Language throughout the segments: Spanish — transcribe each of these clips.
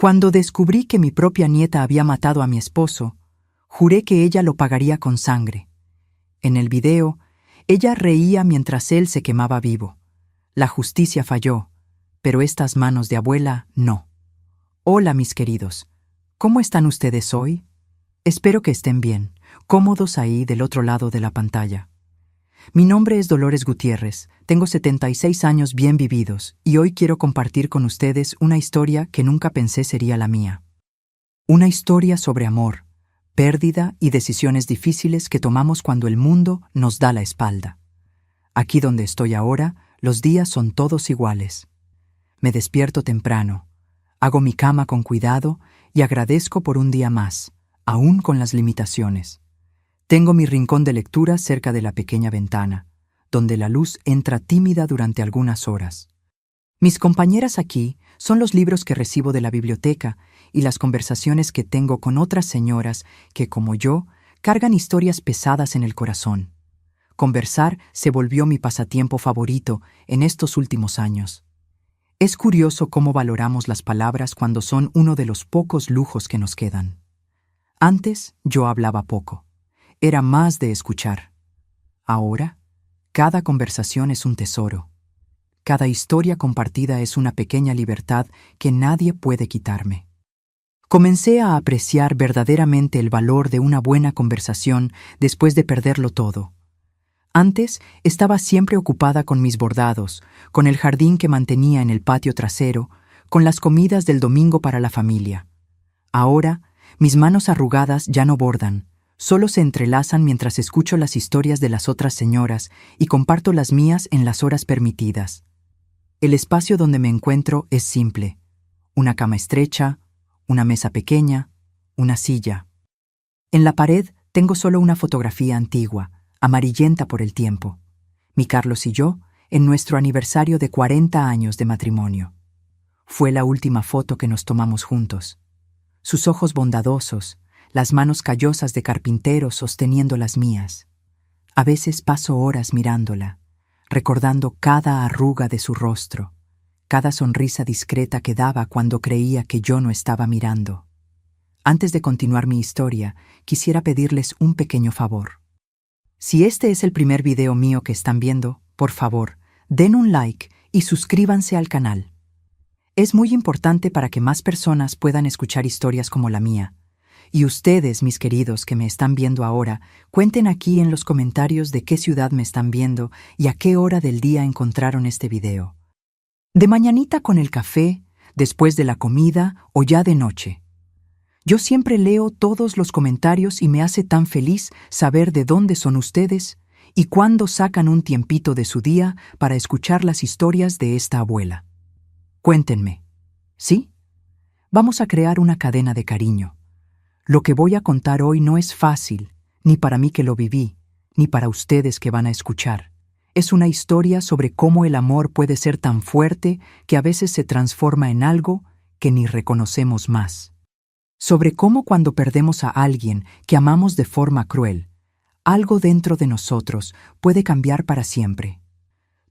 Cuando descubrí que mi propia nieta había matado a mi esposo, juré que ella lo pagaría con sangre. En el video, ella reía mientras él se quemaba vivo. La justicia falló, pero estas manos de abuela no. Hola, mis queridos. ¿Cómo están ustedes hoy? Espero que estén bien, cómodos ahí del otro lado de la pantalla. Mi nombre es Dolores Gutiérrez, tengo 76 años bien vividos y hoy quiero compartir con ustedes una historia que nunca pensé sería la mía. Una historia sobre amor, pérdida y decisiones difíciles que tomamos cuando el mundo nos da la espalda. Aquí donde estoy ahora, los días son todos iguales. Me despierto temprano, hago mi cama con cuidado y agradezco por un día más, aún con las limitaciones. Tengo mi rincón de lectura cerca de la pequeña ventana, donde la luz entra tímida durante algunas horas. Mis compañeras aquí son los libros que recibo de la biblioteca y las conversaciones que tengo con otras señoras que, como yo, cargan historias pesadas en el corazón. Conversar se volvió mi pasatiempo favorito en estos últimos años. Es curioso cómo valoramos las palabras cuando son uno de los pocos lujos que nos quedan. Antes yo hablaba poco. Era más de escuchar. Ahora, cada conversación es un tesoro. Cada historia compartida es una pequeña libertad que nadie puede quitarme. Comencé a apreciar verdaderamente el valor de una buena conversación después de perderlo todo. Antes estaba siempre ocupada con mis bordados, con el jardín que mantenía en el patio trasero, con las comidas del domingo para la familia. Ahora, mis manos arrugadas ya no bordan. Solo se entrelazan mientras escucho las historias de las otras señoras y comparto las mías en las horas permitidas. El espacio donde me encuentro es simple. Una cama estrecha, una mesa pequeña, una silla. En la pared tengo solo una fotografía antigua, amarillenta por el tiempo. Mi Carlos y yo, en nuestro aniversario de 40 años de matrimonio. Fue la última foto que nos tomamos juntos. Sus ojos bondadosos, las manos callosas de carpintero sosteniendo las mías. A veces paso horas mirándola, recordando cada arruga de su rostro, cada sonrisa discreta que daba cuando creía que yo no estaba mirando. Antes de continuar mi historia, quisiera pedirles un pequeño favor. Si este es el primer video mío que están viendo, por favor, den un like y suscríbanse al canal. Es muy importante para que más personas puedan escuchar historias como la mía. Y ustedes, mis queridos que me están viendo ahora, cuenten aquí en los comentarios de qué ciudad me están viendo y a qué hora del día encontraron este video. De mañanita con el café, después de la comida o ya de noche. Yo siempre leo todos los comentarios y me hace tan feliz saber de dónde son ustedes y cuándo sacan un tiempito de su día para escuchar las historias de esta abuela. Cuéntenme, ¿sí? Vamos a crear una cadena de cariño. Lo que voy a contar hoy no es fácil, ni para mí que lo viví, ni para ustedes que van a escuchar. Es una historia sobre cómo el amor puede ser tan fuerte que a veces se transforma en algo que ni reconocemos más. Sobre cómo cuando perdemos a alguien que amamos de forma cruel, algo dentro de nosotros puede cambiar para siempre.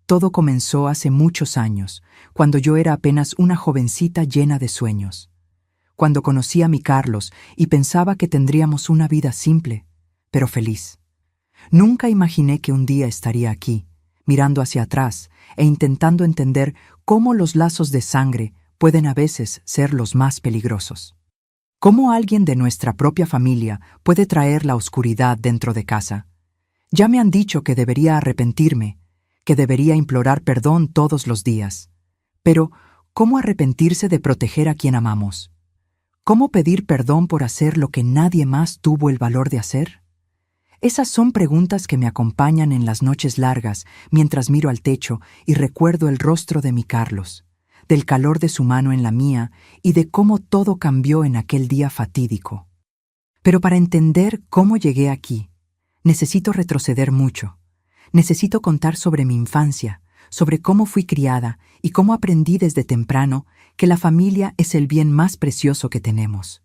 Todo comenzó hace muchos años, cuando yo era apenas una jovencita llena de sueños. Cuando conocí a mi Carlos y pensaba que tendríamos una vida simple, pero feliz. Nunca imaginé que un día estaría aquí, mirando hacia atrás e intentando entender cómo los lazos de sangre pueden a veces ser los más peligrosos. Cómo alguien de nuestra propia familia puede traer la oscuridad dentro de casa. Ya me han dicho que debería arrepentirme, que debería implorar perdón todos los días. Pero, ¿cómo arrepentirse de proteger a quien amamos? ¿Cómo pedir perdón por hacer lo que nadie más tuvo el valor de hacer? Esas son preguntas que me acompañan en las noches largas mientras miro al techo y recuerdo el rostro de mi Carlos, del calor de su mano en la mía y de cómo todo cambió en aquel día fatídico. Pero para entender cómo llegué aquí, necesito retroceder mucho. Necesito contar sobre mi infancia, sobre cómo fui criada y cómo aprendí desde temprano que la familia es el bien más precioso que tenemos.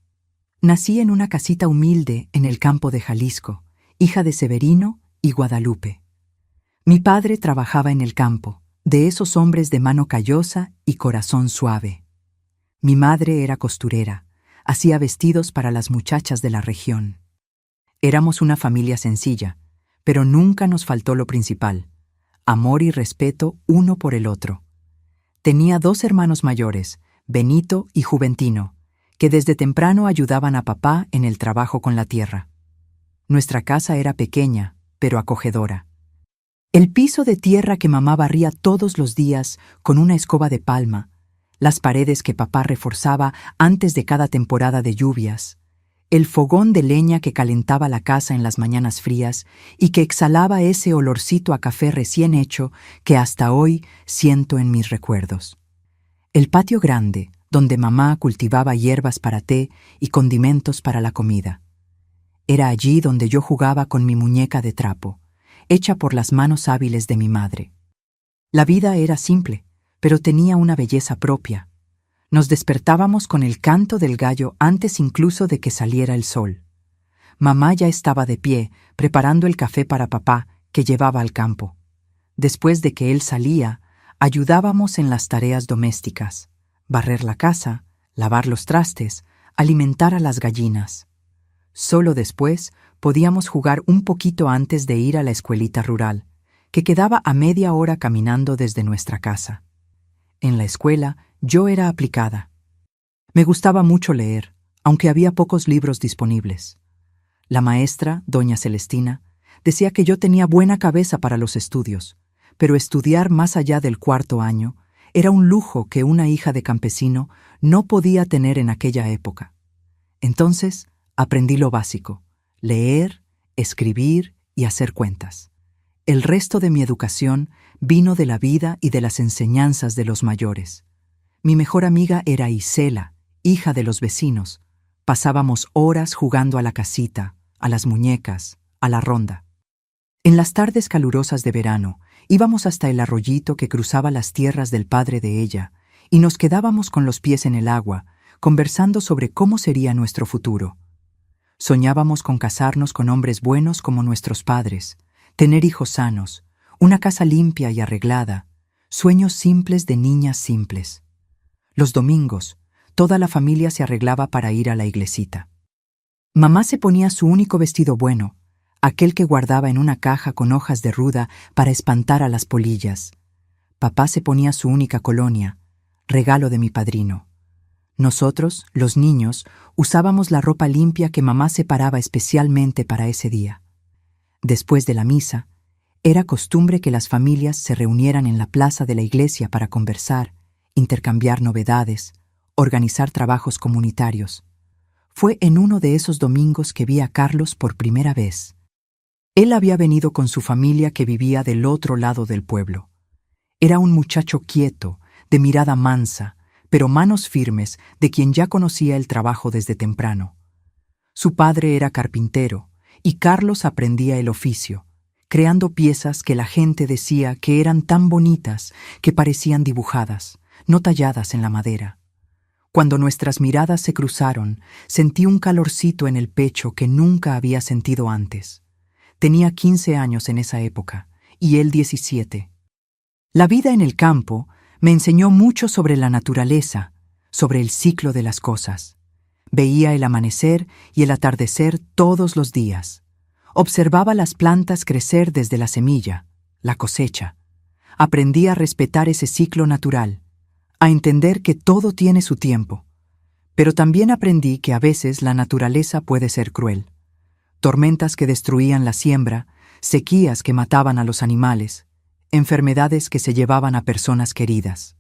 Nací en una casita humilde en el campo de Jalisco, hija de Severino y Guadalupe. Mi padre trabajaba en el campo, de esos hombres de mano callosa y corazón suave. Mi madre era costurera, hacía vestidos para las muchachas de la región. Éramos una familia sencilla, pero nunca nos faltó lo principal: amor y respeto uno por el otro. Tenía 2 hermanos mayores, Benito y Juventino, que desde temprano ayudaban a papá en el trabajo con la tierra. Nuestra casa era pequeña, pero acogedora. El piso de tierra que mamá barría todos los días con una escoba de palma, las paredes que papá reforzaba antes de cada temporada de lluvias, el fogón de leña que calentaba la casa en las mañanas frías y que exhalaba ese olorcito a café recién hecho que hasta hoy siento en mis recuerdos. El patio grande, donde mamá cultivaba hierbas para té y condimentos para la comida. Era allí donde yo jugaba con mi muñeca de trapo, hecha por las manos hábiles de mi madre. La vida era simple, pero tenía una belleza propia. Nos despertábamos con el canto del gallo antes incluso de que saliera el sol. Mamá ya estaba de pie, preparando el café para papá, que llevaba al campo. Después de que él salía, ayudábamos en las tareas domésticas: barrer la casa, lavar los trastes, alimentar a las gallinas. Solo después podíamos jugar un poquito antes de ir a la escuelita rural, que quedaba a media hora caminando desde nuestra casa. En la escuela yo era aplicada. Me gustaba mucho leer, aunque había pocos libros disponibles. La maestra, doña Celestina, decía que yo tenía buena cabeza para los estudios, pero estudiar más allá del 4º año era un lujo que una hija de campesino no podía tener en aquella época. Entonces aprendí lo básico: leer, escribir y hacer cuentas. El resto de mi educación vino de la vida y de las enseñanzas de los mayores. Mi mejor amiga era Isela, hija de los vecinos. Pasábamos horas jugando a la casita, a las muñecas, a la ronda. En las tardes calurosas de verano, íbamos hasta el arroyito que cruzaba las tierras del padre de ella, y nos quedábamos con los pies en el agua, conversando sobre cómo sería nuestro futuro. Soñábamos con casarnos con hombres buenos como nuestros padres, tener hijos sanos, una casa limpia y arreglada, sueños simples de niñas simples. Los domingos, toda la familia se arreglaba para ir a la iglesita. Mamá se ponía su único vestido bueno, aquel que guardaba en una caja con hojas de ruda para espantar a las polillas. Papá se ponía su única colonia, regalo de mi padrino. Nosotros, los niños, usábamos la ropa limpia que mamá separaba especialmente para ese día. Después de la misa, era costumbre que las familias se reunieran en la plaza de la iglesia para conversar, intercambiar novedades, organizar trabajos comunitarios. Fue en uno de esos domingos que vi a Carlos por primera vez. Él había venido con su familia que vivía del otro lado del pueblo. Era un muchacho quieto, de mirada mansa, pero manos firmes, de quien ya conocía el trabajo desde temprano. Su padre era carpintero, y Carlos aprendía el oficio, creando piezas que la gente decía que eran tan bonitas que parecían dibujadas, no talladas en la madera. Cuando nuestras miradas se cruzaron, sentí un calorcito en el pecho que nunca había sentido antes. Tenía 15 años en esa época, y él 17. La vida en el campo me enseñó mucho sobre la naturaleza, sobre el ciclo de las cosas. Veía el amanecer y el atardecer todos los días. Observaba las plantas crecer desde la semilla, la cosecha. Aprendí a respetar ese ciclo natural, a entender que todo tiene su tiempo. Pero también aprendí que a veces la naturaleza puede ser cruel. Tormentas que destruían la siembra, sequías que mataban a los animales, enfermedades que se llevaban a personas queridas.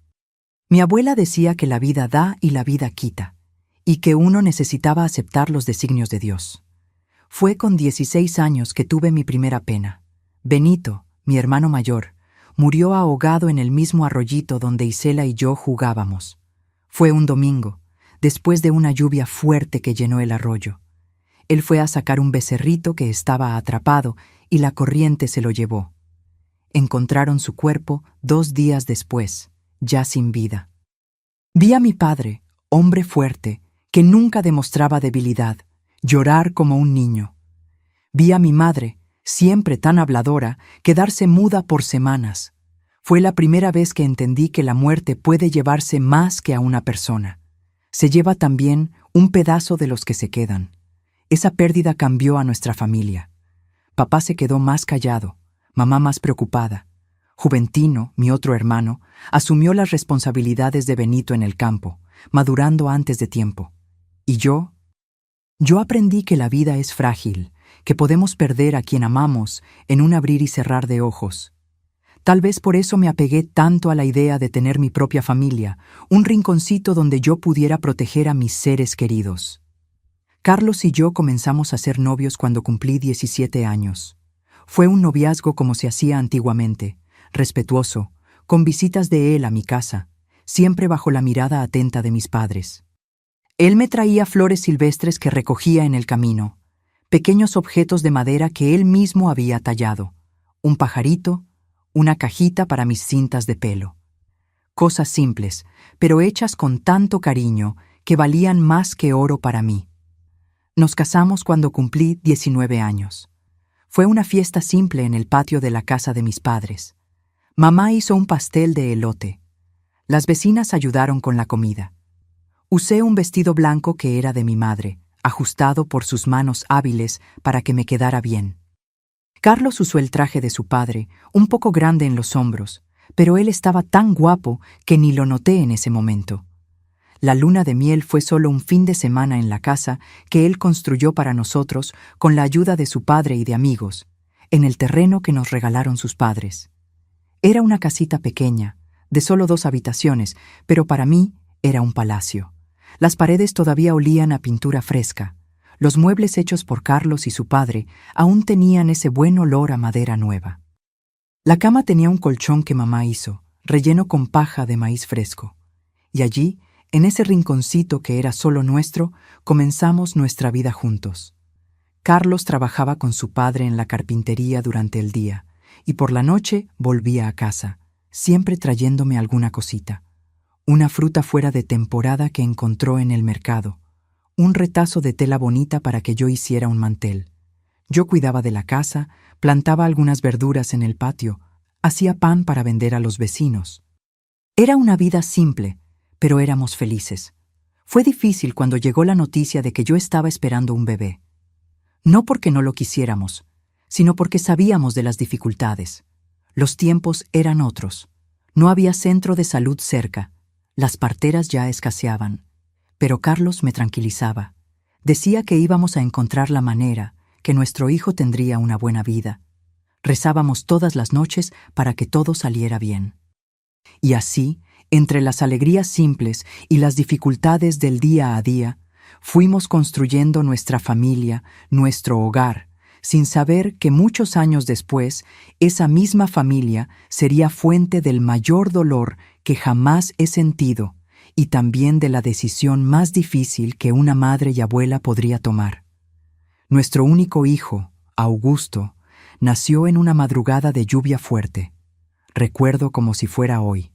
Mi abuela decía que la vida da y la vida quita, y que uno necesitaba aceptar los designios de Dios. Fue con 16 años que tuve mi primera pena. Benito, mi hermano mayor, murió ahogado en el mismo arroyito donde Isela y yo jugábamos. Fue un domingo, después de una lluvia fuerte que llenó el arroyo. Él fue a sacar un becerrito que estaba atrapado y la corriente se lo llevó. Encontraron su cuerpo 2 días después, ya sin vida. Vi a mi padre, hombre fuerte, que nunca demostraba debilidad, llorar como un niño. Vi a mi madre, siempre tan habladora, quedarse muda por semanas. Fue la primera vez que entendí que la muerte puede llevarse más que a una persona. Se lleva también un pedazo de los que se quedan. Esa pérdida cambió a nuestra familia. Papá se quedó más callado, mamá más preocupada. Juventino, mi otro hermano, asumió las responsabilidades de Benito en el campo, madurando antes de tiempo. ¿Y yo? Yo aprendí que la vida es frágil, que podemos perder a quien amamos en un abrir y cerrar de ojos. Tal vez por eso me apegué tanto a la idea de tener mi propia familia, un rinconcito donde yo pudiera proteger a mis seres queridos. Carlos y yo comenzamos a ser novios cuando cumplí 17 años. Fue un noviazgo como se hacía antiguamente, respetuoso, con visitas de él a mi casa, siempre bajo la mirada atenta de mis padres. Él me traía flores silvestres que recogía en el camino, pequeños objetos de madera que él mismo había tallado, un pajarito, una cajita para mis cintas de pelo. Cosas simples, pero hechas con tanto cariño que valían más que oro para mí. Nos casamos cuando cumplí 19 años. Fue una fiesta simple en el patio de la casa de mis padres. Mamá hizo un pastel de elote. Las vecinas ayudaron con la comida. Usé un vestido blanco que era de mi madre, ajustado por sus manos hábiles para que me quedara bien. Carlos usó el traje de su padre, un poco grande en los hombros, pero él estaba tan guapo que ni lo noté en ese momento. La luna de miel fue solo un fin de semana en la casa que él construyó para nosotros con la ayuda de su padre y de amigos, en el terreno que nos regalaron sus padres. Era una casita pequeña, de solo 2 habitaciones, pero para mí era un palacio. Las paredes todavía olían a pintura fresca. Los muebles hechos por Carlos y su padre aún tenían ese buen olor a madera nueva. La cama tenía un colchón que mamá hizo, relleno con paja de maíz fresco. Y allí, en ese rinconcito que era solo nuestro, comenzamos nuestra vida juntos. Carlos trabajaba con su padre en la carpintería durante el día, y por la noche volvía a casa, siempre trayéndome alguna cosita. Una fruta fuera de temporada que encontró en el mercado, un retazo de tela bonita para que yo hiciera un mantel. Yo cuidaba de la casa, plantaba algunas verduras en el patio, hacía pan para vender a los vecinos. Era una vida simple, pero éramos felices. Fue difícil cuando llegó la noticia de que yo estaba esperando un bebé. No porque no lo quisiéramos, sino porque sabíamos de las dificultades. Los tiempos eran otros. No había centro de salud cerca. Las parteras ya escaseaban. Pero Carlos me tranquilizaba. Decía que íbamos a encontrar la manera, que nuestro hijo tendría una buena vida. Rezábamos todas las noches para que todo saliera bien. Y así, entre las alegrías simples y las dificultades del día a día, fuimos construyendo nuestra familia, nuestro hogar, sin saber que muchos años después, esa misma familia sería fuente del mayor dolor que jamás he sentido y también de la decisión más difícil que una madre y abuela podría tomar. Nuestro único hijo, Augusto, nació en una madrugada de lluvia fuerte. Recuerdo como si fuera hoy.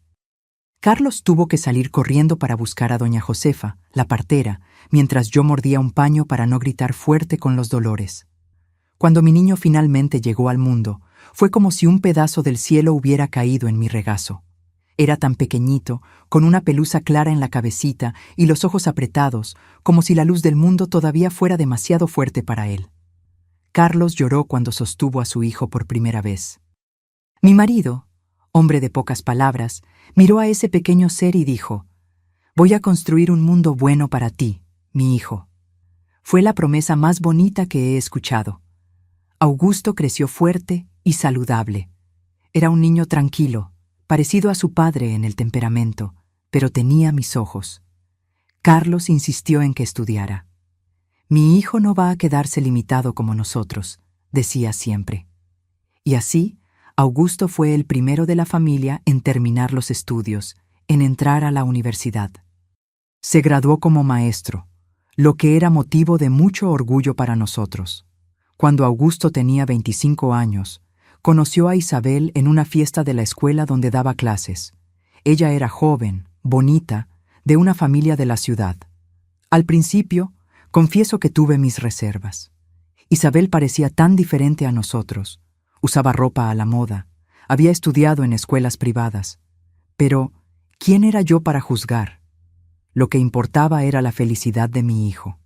Carlos tuvo que salir corriendo para buscar a doña Josefa, la partera, mientras yo mordía un paño para no gritar fuerte con los dolores. Cuando mi niño finalmente llegó al mundo, fue como si un pedazo del cielo hubiera caído en mi regazo. Era tan pequeñito, con una pelusa clara en la cabecita y los ojos apretados, como si la luz del mundo todavía fuera demasiado fuerte para él. Carlos lloró cuando sostuvo a su hijo por primera vez. Mi marido, hombre de pocas palabras, miró a ese pequeño ser y dijo: «Voy a construir un mundo bueno para ti, mi hijo». Fue la promesa más bonita que he escuchado. Augusto creció fuerte y saludable. Era un niño tranquilo, parecido a su padre en el temperamento, pero tenía mis ojos. Carlos insistió en que estudiara. «Mi hijo no va a quedarse limitado como nosotros», decía siempre. Y así, Augusto fue el primero de la familia en terminar los estudios, en entrar a la universidad. Se graduó como maestro, lo que era motivo de mucho orgullo para nosotros. Cuando Augusto tenía 25 años, conoció a Isabel en una fiesta de la escuela donde daba clases. Ella era joven, bonita, de una familia de la ciudad. Al principio, confieso que tuve mis reservas. Isabel parecía tan diferente a nosotros. Usaba ropa a la moda. Había estudiado en escuelas privadas. Pero, ¿quién era yo para juzgar? Lo que importaba era la felicidad de mi hijo.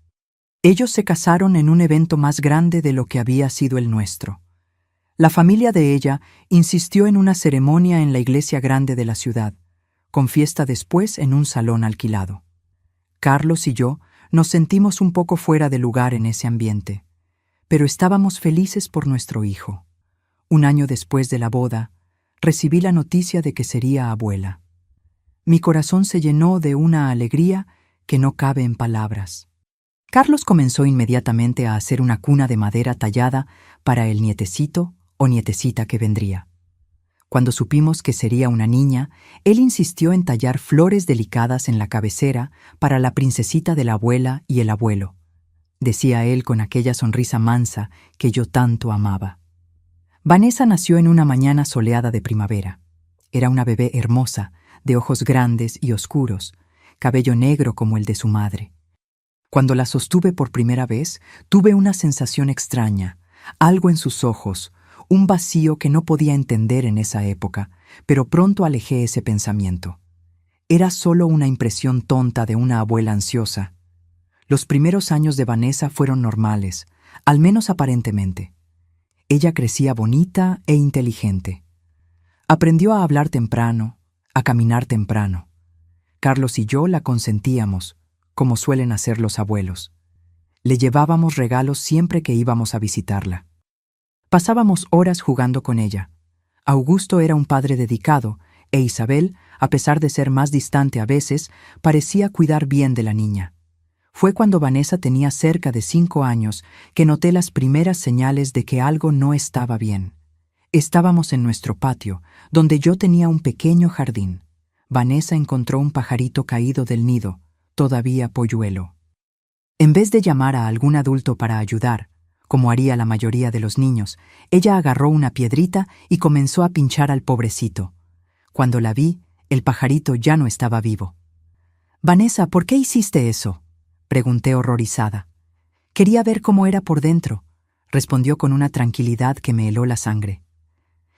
Ellos se casaron en un evento más grande de lo que había sido el nuestro. La familia de ella insistió en una ceremonia en la iglesia grande de la ciudad, con fiesta después en un salón alquilado. Carlos y yo nos sentimos un poco fuera de lugar en ese ambiente, pero estábamos felices por nuestro hijo. Un año después de la boda, recibí la noticia de que sería abuela. Mi corazón se llenó de una alegría que no cabe en palabras. Carlos comenzó inmediatamente a hacer una cuna de madera tallada para el nietecito o nietecita que vendría. Cuando supimos que sería una niña, él insistió en tallar flores delicadas en la cabecera para la princesita de la abuela y el abuelo, decía él con aquella sonrisa mansa que yo tanto amaba. Vanessa nació en una mañana soleada de primavera. Era una bebé hermosa, de ojos grandes y oscuros, cabello negro como el de su madre. Cuando la sostuve por primera vez, tuve una sensación extraña, algo en sus ojos, un vacío que no podía entender en esa época, pero pronto alejé ese pensamiento. Era solo una impresión tonta de una abuela ansiosa. Los primeros años de Vanessa fueron normales, al menos aparentemente. Ella crecía bonita e inteligente. Aprendió a hablar temprano, a caminar temprano. Carlos y yo la consentíamos, como suelen hacer los abuelos. Le llevábamos regalos siempre que íbamos a visitarla. Pasábamos horas jugando con ella. Augusto era un padre dedicado, e Isabel, a pesar de ser más distante a veces, parecía cuidar bien de la niña. Fue cuando Vanessa tenía cerca de 5 años que noté las primeras señales de que algo no estaba bien. Estábamos en nuestro patio, donde yo tenía un pequeño jardín. Vanessa encontró un pajarito caído del nido, todavía polluelo. En vez de llamar a algún adulto para ayudar, como haría la mayoría de los niños, ella agarró una piedrita y comenzó a pinchar al pobrecito. Cuando la vi, el pajarito ya no estaba vivo. «Vanessa, ¿por qué hiciste eso?», pregunté horrorizada. «Quería ver cómo era por dentro», respondió con una tranquilidad que me heló la sangre.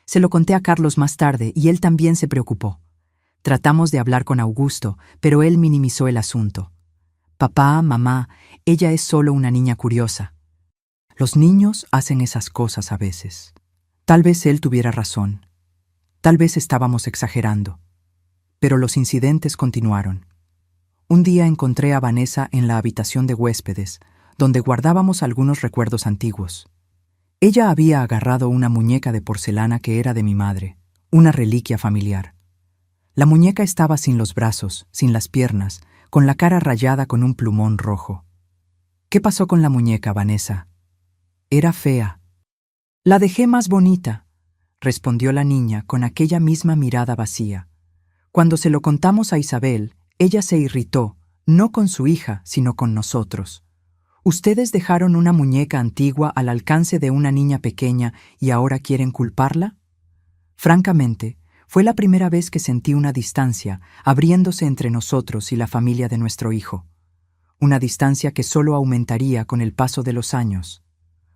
Se lo conté a Carlos más tarde y él también se preocupó. Tratamos de hablar con Augusto, pero él minimizó el asunto. «Papá, mamá, ella es solo una niña curiosa». Los niños hacen esas cosas a veces. Tal vez él tuviera razón. Tal vez estábamos exagerando. Pero los incidentes continuaron. Un día encontré a Vanessa en la habitación de huéspedes, donde guardábamos algunos recuerdos antiguos. Ella había agarrado una muñeca de porcelana que era de mi madre, una reliquia familiar. La muñeca estaba sin los brazos, sin las piernas, con la cara rayada con un plumón rojo. «¿Qué pasó con la muñeca, Vanessa?» «Era fea». «La dejé más bonita», respondió la niña con aquella misma mirada vacía. Cuando se lo contamos a Isabel, ella se irritó, no con su hija, sino con nosotros. «¿Ustedes dejaron una muñeca antigua al alcance de una niña pequeña y ahora quieren culparla?» Francamente, fue la primera vez que sentí una distancia abriéndose entre nosotros y la familia de nuestro hijo. Una distancia que solo aumentaría con el paso de los años.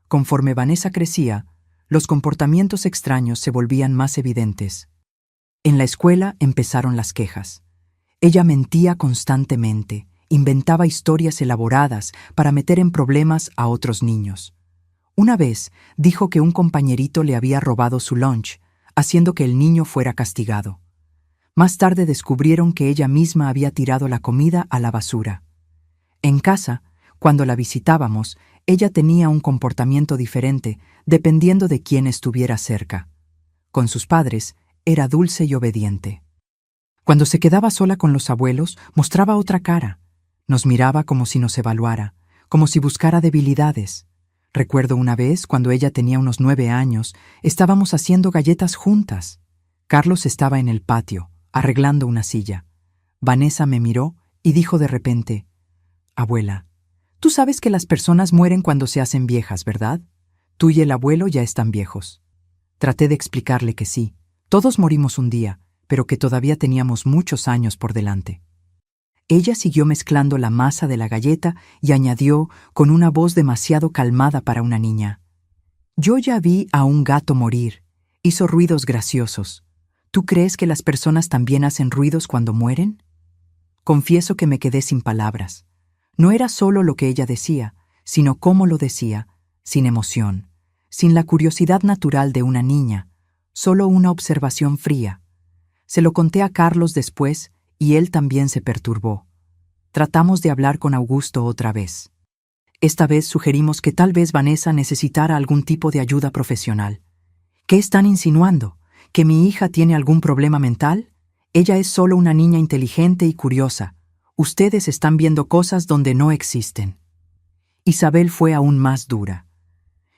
Conforme Vanessa crecía, los comportamientos extraños se volvían más evidentes. En la escuela empezaron las quejas. Ella mentía constantemente, inventaba historias elaboradas para meter en problemas a otros niños. Una vez dijo que un compañerito le había robado su lunch, haciendo que el niño fuera castigado. Más tarde descubrieron que ella misma había tirado la comida a la basura. En casa, cuando la visitábamos, ella tenía un comportamiento diferente dependiendo de quién estuviera cerca. Con sus padres, era dulce y obediente. Cuando se quedaba sola con los abuelos, mostraba otra cara. Nos miraba como si nos evaluara, como si buscara debilidades. Recuerdo una vez, cuando ella tenía unos 9 años, estábamos haciendo galletas juntas. Carlos estaba en el patio, arreglando una silla. Vanessa me miró y dijo de repente: «Abuela, tú sabes que las personas mueren cuando se hacen viejas, ¿verdad? Tú y el abuelo ya están viejos». Traté de explicarle que sí, todos morimos un día, pero que todavía teníamos muchos años por delante. Ella siguió mezclando la masa de la galleta y añadió con una voz demasiado calmada para una niña: «Yo ya vi a un gato morir. Hizo ruidos graciosos. ¿Tú crees que las personas también hacen ruidos cuando mueren?». Confieso que me quedé sin palabras. No era solo lo que ella decía, sino cómo lo decía, sin emoción, sin la curiosidad natural de una niña, solo una observación fría. Se lo conté a Carlos después y él también se perturbó. Tratamos de hablar con Augusto otra vez. Esta vez sugerimos que tal vez Vanessa necesitara algún tipo de ayuda profesional. ¿Qué están insinuando? ¿Que mi hija tiene algún problema mental? Ella es solo una niña inteligente y curiosa. Ustedes están viendo cosas donde no existen. Isabel fue aún más dura.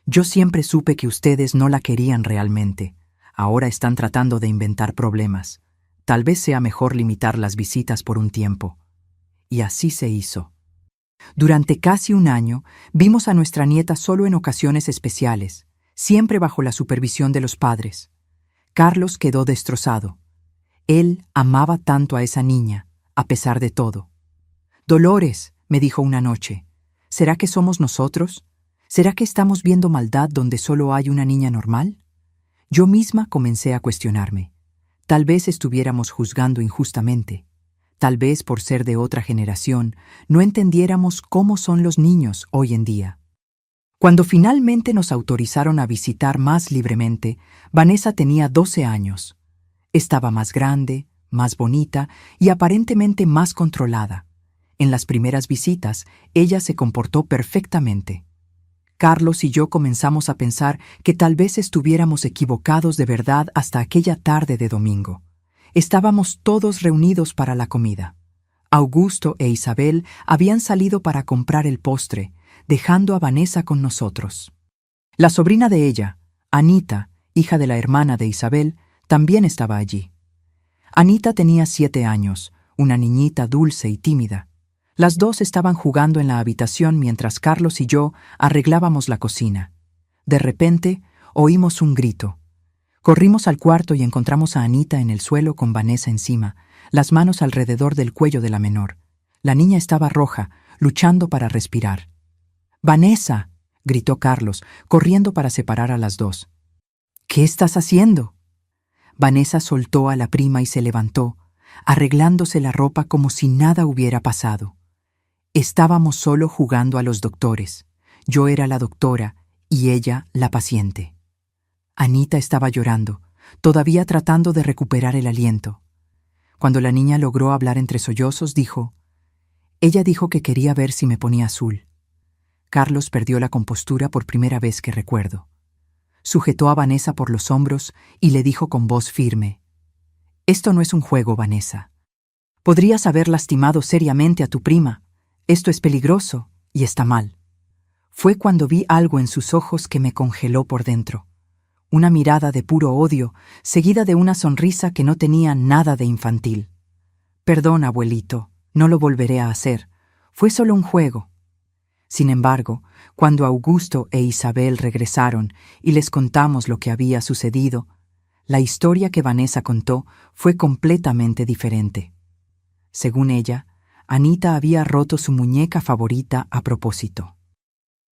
Yo siempre supe que ustedes no la querían realmente. Ahora están tratando de inventar problemas. Tal vez sea mejor limitar las visitas por un tiempo. Y así se hizo. Durante casi un año, vimos a nuestra nieta solo en ocasiones especiales, siempre bajo la supervisión de los padres. Carlos quedó destrozado. Él amaba tanto a esa niña, a pesar de todo. «Dolores», me dijo una noche, ¿será que somos nosotros? ¿Será que estamos viendo maldad donde solo hay una niña normal? Yo misma comencé a cuestionarme. Tal vez estuviéramos juzgando injustamente. Tal vez por ser de otra generación, no entendiéramos cómo son los niños hoy en día. Cuando finalmente nos autorizaron a visitar más libremente, Vanessa tenía 12 años. Estaba más grande, más bonita y aparentemente más controlada. En las primeras visitas, ella se comportó perfectamente. Carlos y yo comenzamos a pensar que tal vez estuviéramos equivocados de verdad hasta aquella tarde de domingo. Estábamos todos reunidos para la comida. Augusto e Isabel habían salido para comprar el postre, dejando a Vanessa con nosotros. La sobrina de ella, Anita, hija de la hermana de Isabel, también estaba allí. Anita tenía 7 años, una niñita dulce y tímida. Las dos estaban jugando en la habitación mientras Carlos y yo arreglábamos la cocina. De repente, oímos un grito. Corrimos al cuarto y encontramos a Anita en el suelo con Vanessa encima, las manos alrededor del cuello de la menor. La niña estaba roja, luchando para respirar. «¡Vanessa!», gritó Carlos, corriendo para separar a las dos. «¿Qué estás haciendo?». Vanessa soltó a la prima y se levantó, arreglándose la ropa como si nada hubiera pasado. Estábamos solo jugando a los doctores. Yo era la doctora y ella la paciente. Anita estaba llorando, todavía tratando de recuperar el aliento. Cuando la niña logró hablar entre sollozos, ella dijo que quería ver si me ponía azul. Carlos perdió la compostura por primera vez que recuerdo. Sujetó a Vanessa por los hombros y le dijo con voz firme: «Esto no es un juego, Vanessa. Podrías haber lastimado seriamente a tu prima. Esto es peligroso y está mal». Fue cuando vi algo en sus ojos que me congeló por dentro. Una mirada de puro odio, seguida de una sonrisa que no tenía nada de infantil. «Perdón, abuelito, no lo volveré a hacer. Fue solo un juego». Sin embargo, cuando Augusto e Isabel regresaron y les contamos lo que había sucedido, la historia que Vanessa contó fue completamente diferente. Según ella, Anita había roto su muñeca favorita a propósito.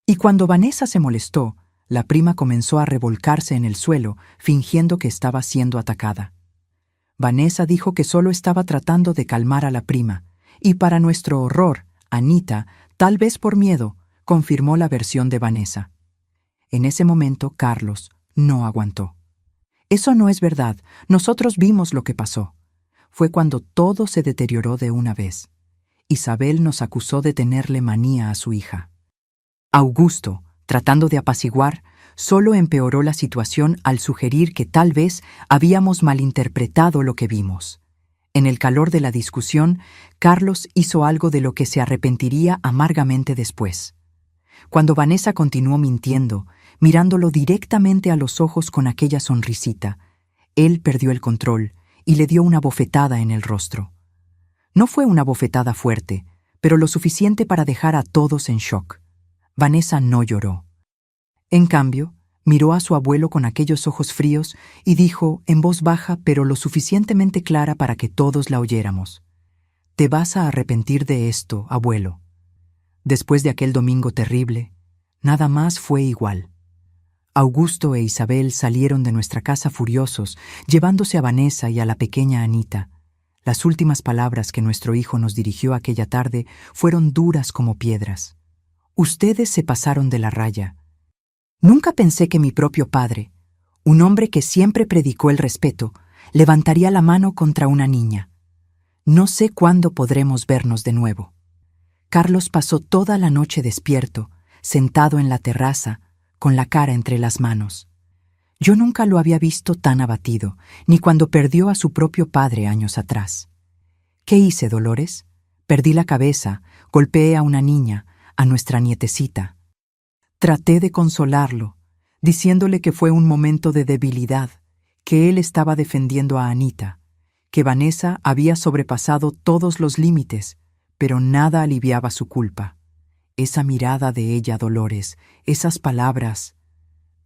Y cuando Vanessa se molestó, la prima comenzó a revolcarse en el suelo, fingiendo que estaba siendo atacada. Vanessa dijo que solo estaba tratando de calmar a la prima, y para nuestro horror, Anita, tal vez por miedo, confirmó la versión de Vanessa. En ese momento, Carlos no aguantó. «Eso no es verdad. Nosotros vimos lo que pasó». Fue cuando todo se deterioró de una vez. Isabel nos acusó de tenerle manía a su hija. Augusto, tratando de apaciguar, solo empeoró la situación al sugerir que tal vez habíamos malinterpretado lo que vimos. En el calor de la discusión, Carlos hizo algo de lo que se arrepentiría amargamente después. Cuando Vanessa continuó mintiendo, mirándolo directamente a los ojos con aquella sonrisita, él perdió el control y le dio una bofetada en el rostro. No fue una bofetada fuerte, pero lo suficiente para dejar a todos en shock. Vanessa no lloró. En cambio, miró a su abuelo con aquellos ojos fríos y dijo en voz baja pero lo suficientemente clara para que todos la oyéramos: «Te vas a arrepentir de esto, abuelo». Después de aquel domingo terrible, nada más fue igual. Augusto e Isabel salieron de nuestra casa furiosos, llevándose a Vanessa y a la pequeña Anita. Las últimas palabras que nuestro hijo nos dirigió aquella tarde fueron duras como piedras. Ustedes se pasaron de la raya. Nunca pensé que mi propio padre, un hombre que siempre predicó el respeto, levantaría la mano contra una niña. No sé cuándo podremos vernos de nuevo. Carlos pasó toda la noche despierto, sentado en la terraza, con la cara entre las manos. Yo nunca lo había visto tan abatido, ni cuando perdió a su propio padre años atrás. ¿Qué hice, Dolores? Perdí la cabeza, golpeé a una niña, a nuestra nietecita. Traté de consolarlo, diciéndole que fue un momento de debilidad, que él estaba defendiendo a Anita, que Vanessa había sobrepasado todos los límites, pero nada aliviaba su culpa. Esa mirada de ella, Dolores, esas palabras.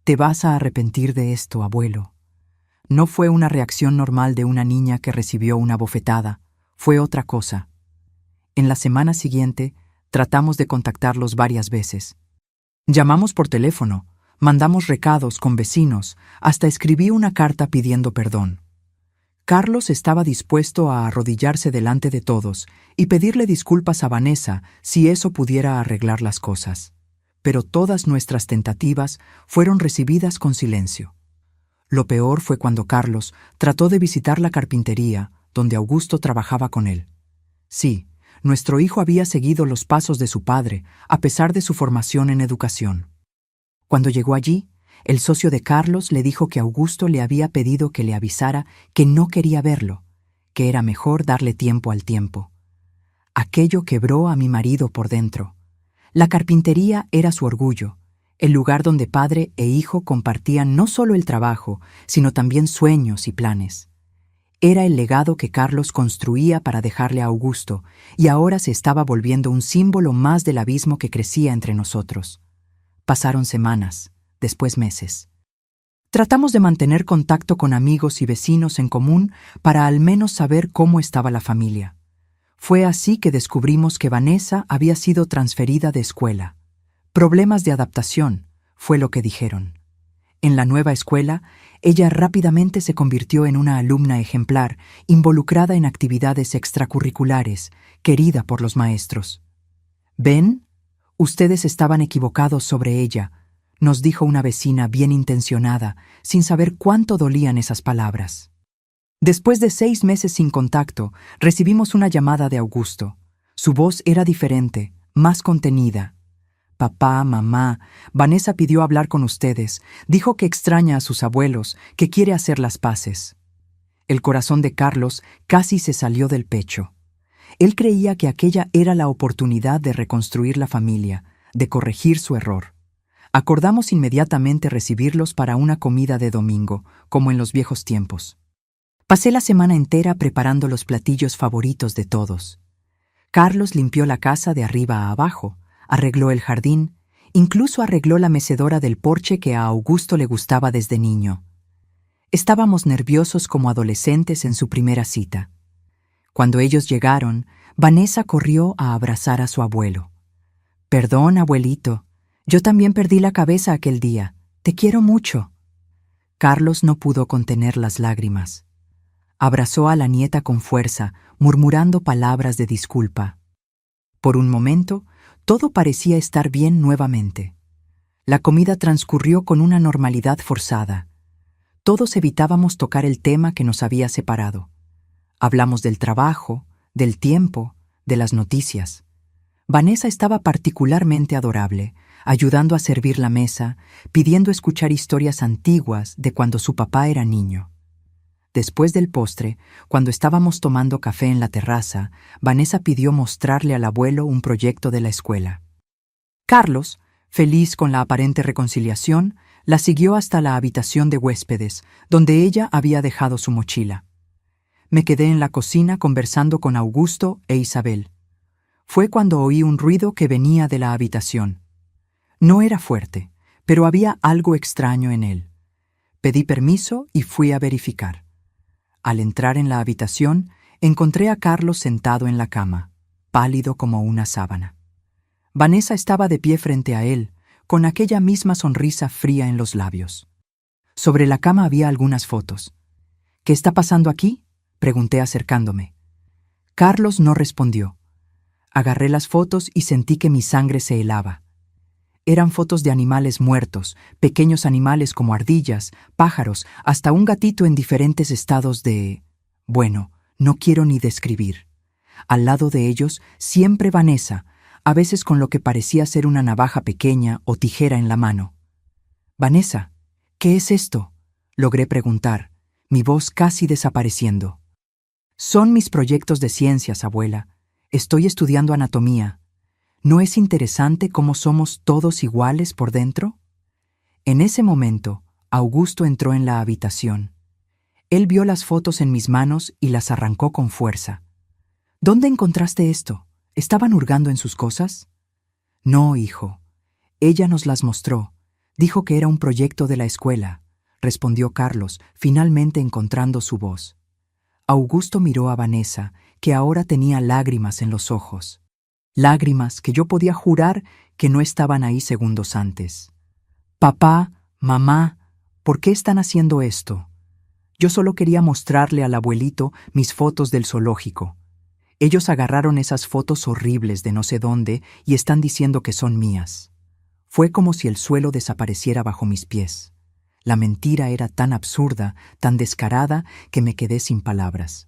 Te vas a arrepentir de esto, abuelo. No fue una reacción normal de una niña que recibió una bofetada, fue otra cosa. En la semana siguiente, tratamos de contactarlos varias veces. Llamamos por teléfono, mandamos recados con vecinos, hasta escribí una carta pidiendo perdón. Carlos estaba dispuesto a arrodillarse delante de todos y pedirle disculpas a Vanessa si eso pudiera arreglar las cosas. Pero todas nuestras tentativas fueron recibidas con silencio. Lo peor fue cuando Carlos trató de visitar la carpintería donde Augusto trabajaba con él. Sí, nuestro hijo había seguido los pasos de su padre, a pesar de su formación en educación. Cuando llegó allí, el socio de Carlos le dijo que Augusto le había pedido que le avisara que no quería verlo, que era mejor darle tiempo al tiempo. Aquello quebró a mi marido por dentro. La carpintería era su orgullo, el lugar donde padre e hijo compartían no solo el trabajo, sino también sueños y planes. Era el legado que Carlos construía para dejarle a Augusto, y ahora se estaba volviendo un símbolo más del abismo que crecía entre nosotros. Pasaron semanas, después meses. Tratamos de mantener contacto con amigos y vecinos en común para al menos saber cómo estaba la familia. Fue así que descubrimos que Vanessa había sido transferida de escuela. Problemas de adaptación, fue lo que dijeron. En la nueva escuela, ella rápidamente se convirtió en una alumna ejemplar, involucrada en actividades extracurriculares, querida por los maestros. «¿Ven? Ustedes estaban equivocados sobre ella», nos dijo una vecina bien intencionada, sin saber cuánto dolían esas palabras. Después de 6 meses sin contacto, recibimos una llamada de Augusto. Su voz era diferente, más contenida. «Papá, mamá, Vanessa pidió hablar con ustedes. Dijo que extraña a sus abuelos, que quiere hacer las paces». El corazón de Carlos casi se salió del pecho. Él creía que aquella era la oportunidad de reconstruir la familia, de corregir su error. Acordamos inmediatamente recibirlos para una comida de domingo, como en los viejos tiempos. Pasé la semana entera preparando los platillos favoritos de todos. Carlos limpió la casa de arriba a abajo, arregló el jardín, incluso arregló la mecedora del porche que a Augusto le gustaba desde niño. Estábamos nerviosos como adolescentes en su primera cita. Cuando ellos llegaron, Vanessa corrió a abrazar a su abuelo. «Perdón, abuelito, yo también perdí la cabeza aquel día. Te quiero mucho». Carlos no pudo contener las lágrimas. Abrazó a la nieta con fuerza, murmurando palabras de disculpa. Por un momento, todo parecía estar bien nuevamente. La comida transcurrió con una normalidad forzada. Todos evitábamos tocar el tema que nos había separado. Hablamos del trabajo, del tiempo, de las noticias. Vanessa estaba particularmente adorable, ayudando a servir la mesa, pidiendo escuchar historias antiguas de cuando su papá era niño. Después del postre, cuando estábamos tomando café en la terraza, Vanessa pidió mostrarle al abuelo un proyecto de la escuela. Carlos, feliz con la aparente reconciliación, la siguió hasta la habitación de huéspedes, donde ella había dejado su mochila. Me quedé en la cocina conversando con Augusto e Isabel. Fue cuando oí un ruido que venía de la habitación. No era fuerte, pero había algo extraño en él. Pedí permiso y fui a verificar. Al entrar en la habitación, encontré a Carlos sentado en la cama, pálido como una sábana. Vanessa estaba de pie frente a él, con aquella misma sonrisa fría en los labios. Sobre la cama había algunas fotos. «¿Qué está pasando aquí?», pregunté acercándome. Carlos no respondió. Agarré las fotos y sentí que mi sangre se helaba. Eran fotos de animales muertos, pequeños animales como ardillas, pájaros, hasta un gatito en diferentes estados de... Bueno, no quiero ni describir. Al lado de ellos, siempre Vanessa, a veces con lo que parecía ser una navaja pequeña o tijera en la mano. «Vanessa, ¿qué es esto?», logré preguntar, mi voz casi desapareciendo. «Son mis proyectos de ciencias, abuela. Estoy estudiando anatomía. ¿No es interesante cómo somos todos iguales por dentro?». En ese momento, Augusto entró en la habitación. Él vio las fotos en mis manos y las arrancó con fuerza. «¿Dónde encontraste esto? ¿Estaban hurgando en sus cosas?». «No, hijo. Ella nos las mostró. Dijo que era un proyecto de la escuela», respondió Carlos, finalmente encontrando su voz. Augusto miró a Vanessa, que ahora tenía lágrimas en los ojos. Lágrimas que yo podía jurar que no estaban ahí segundos antes. «Papá, mamá, ¿por qué están haciendo esto?». Yo solo quería mostrarle al abuelito mis fotos del zoológico. Ellos agarraron esas fotos horribles de no sé dónde y están diciendo que son mías. Fue como si el suelo desapareciera bajo mis pies. La mentira era tan absurda, tan descarada, que me quedé sin palabras.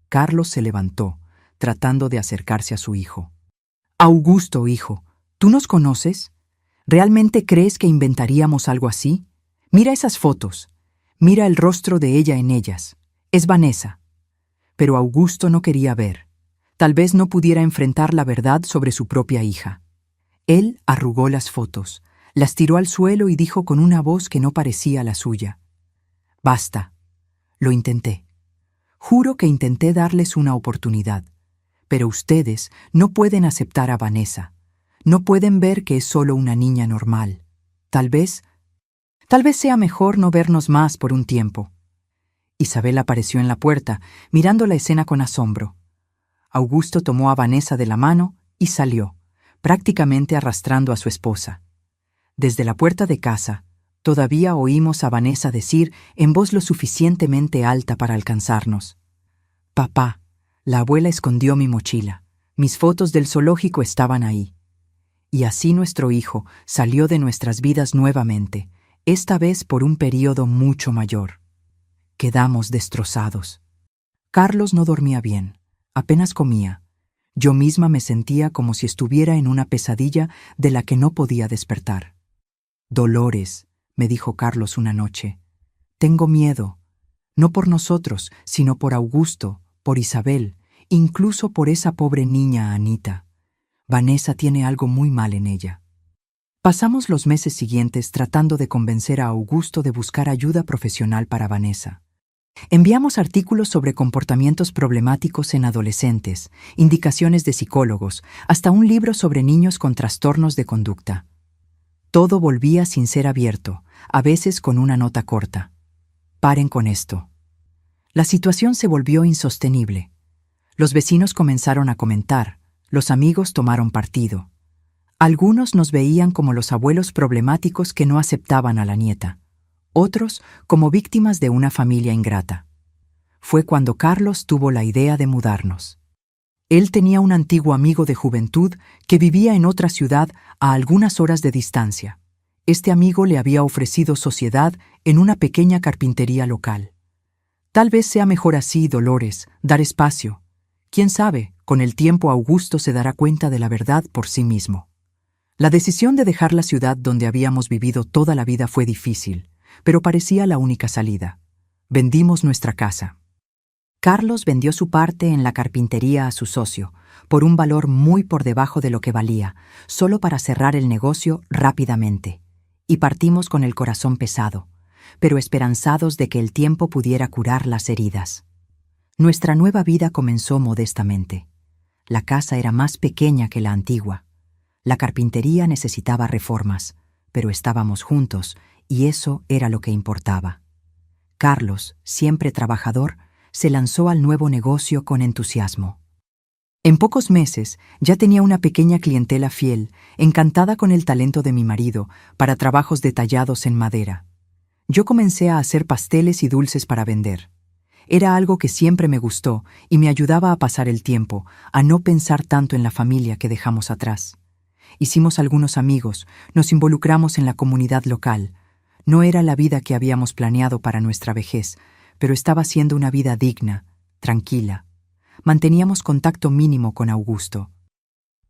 Carlos se levantó, tratando de acercarse a su hijo. «Augusto, hijo, ¿tú nos conoces? ¿Realmente crees que inventaríamos algo así? Mira esas fotos. Mira el rostro de ella en ellas. Es Vanessa». Pero Augusto no quería ver. Tal vez no pudiera enfrentar la verdad sobre su propia hija. Él arrugó las fotos, las tiró al suelo y dijo con una voz que no parecía la suya: «Basta». Lo intenté. Juro que intenté darles una oportunidad. Pero ustedes no pueden aceptar a Vanessa. No pueden ver que es solo una niña normal. Tal vez sea mejor no vernos más por un tiempo». Isabel apareció en la puerta, mirando la escena con asombro. Augusto tomó a Vanessa de la mano y salió, prácticamente arrastrando a su esposa. Desde la puerta de casa, todavía oímos a Vanessa decir en voz lo suficientemente alta para alcanzarnos: «Papá, la abuela escondió mi mochila. Mis fotos del zoológico estaban ahí». Y así nuestro hijo salió de nuestras vidas nuevamente, esta vez por un período mucho mayor. Quedamos destrozados. Carlos no dormía bien, apenas comía. Yo misma me sentía como si estuviera en una pesadilla de la que no podía despertar. «Dolores», me dijo Carlos una noche. «Tengo miedo, no por nosotros, sino por Augusto, por Isabel, incluso por esa pobre niña Anita. Vanessa tiene algo muy mal en ella». Pasamos los meses siguientes tratando de convencer a Augusto de buscar ayuda profesional para Vanessa. Enviamos artículos sobre comportamientos problemáticos en adolescentes, indicaciones de psicólogos, hasta un libro sobre niños con trastornos de conducta. Todo volvía sin ser abierto, a veces con una nota corta: «Paren con esto». La situación se volvió insostenible. Los vecinos comenzaron a comentar, los amigos tomaron partido. Algunos nos veían como los abuelos problemáticos que no aceptaban a la nieta, otros como víctimas de una familia ingrata. Fue cuando Carlos tuvo la idea de mudarnos. Él tenía un antiguo amigo de juventud que vivía en otra ciudad a algunas horas de distancia. Este amigo le había ofrecido sociedad en una pequeña carpintería local. Tal vez sea mejor así, Dolores, dar espacio. Quién sabe, con el tiempo Augusto se dará cuenta de la verdad por sí mismo. La decisión de dejar la ciudad donde habíamos vivido toda la vida fue difícil, pero parecía la única salida. Vendimos nuestra casa. Carlos vendió su parte en la carpintería a su socio, por un valor muy por debajo de lo que valía, solo para cerrar el negocio rápidamente. Y partimos con el corazón pesado, pero esperanzados de que el tiempo pudiera curar las heridas. Nuestra nueva vida comenzó modestamente. La casa era más pequeña que la antigua. La carpintería necesitaba reformas, pero estábamos juntos, y eso era lo que importaba. Carlos, siempre trabajador, se lanzó al nuevo negocio con entusiasmo. En pocos meses ya tenía una pequeña clientela fiel, encantada con el talento de mi marido para trabajos detallados en madera. Yo comencé a hacer pasteles y dulces para vender. Era algo que siempre me gustó y me ayudaba a pasar el tiempo, a no pensar tanto en la familia que dejamos atrás. Hicimos algunos amigos, nos involucramos en la comunidad local. No era la vida que habíamos planeado para nuestra vejez, pero estaba siendo una vida digna, tranquila. Manteníamos contacto mínimo con Augusto.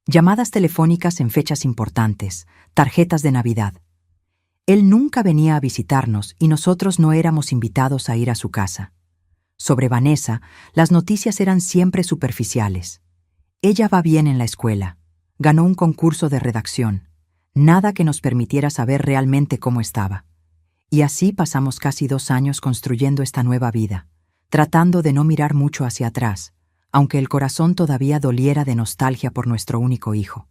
Llamadas telefónicas en fechas importantes, tarjetas de Navidad. Él nunca venía a visitarnos y nosotros no éramos invitados a ir a su casa. Sobre Vanessa, las noticias eran siempre superficiales. Ella va bien en la escuela. Ganó un concurso de redacción. Nada que nos permitiera saber realmente cómo estaba. Y así pasamos casi 2 años construyendo esta nueva vida, tratando de no mirar mucho hacia atrás, aunque el corazón todavía doliera de nostalgia por nuestro único hijo.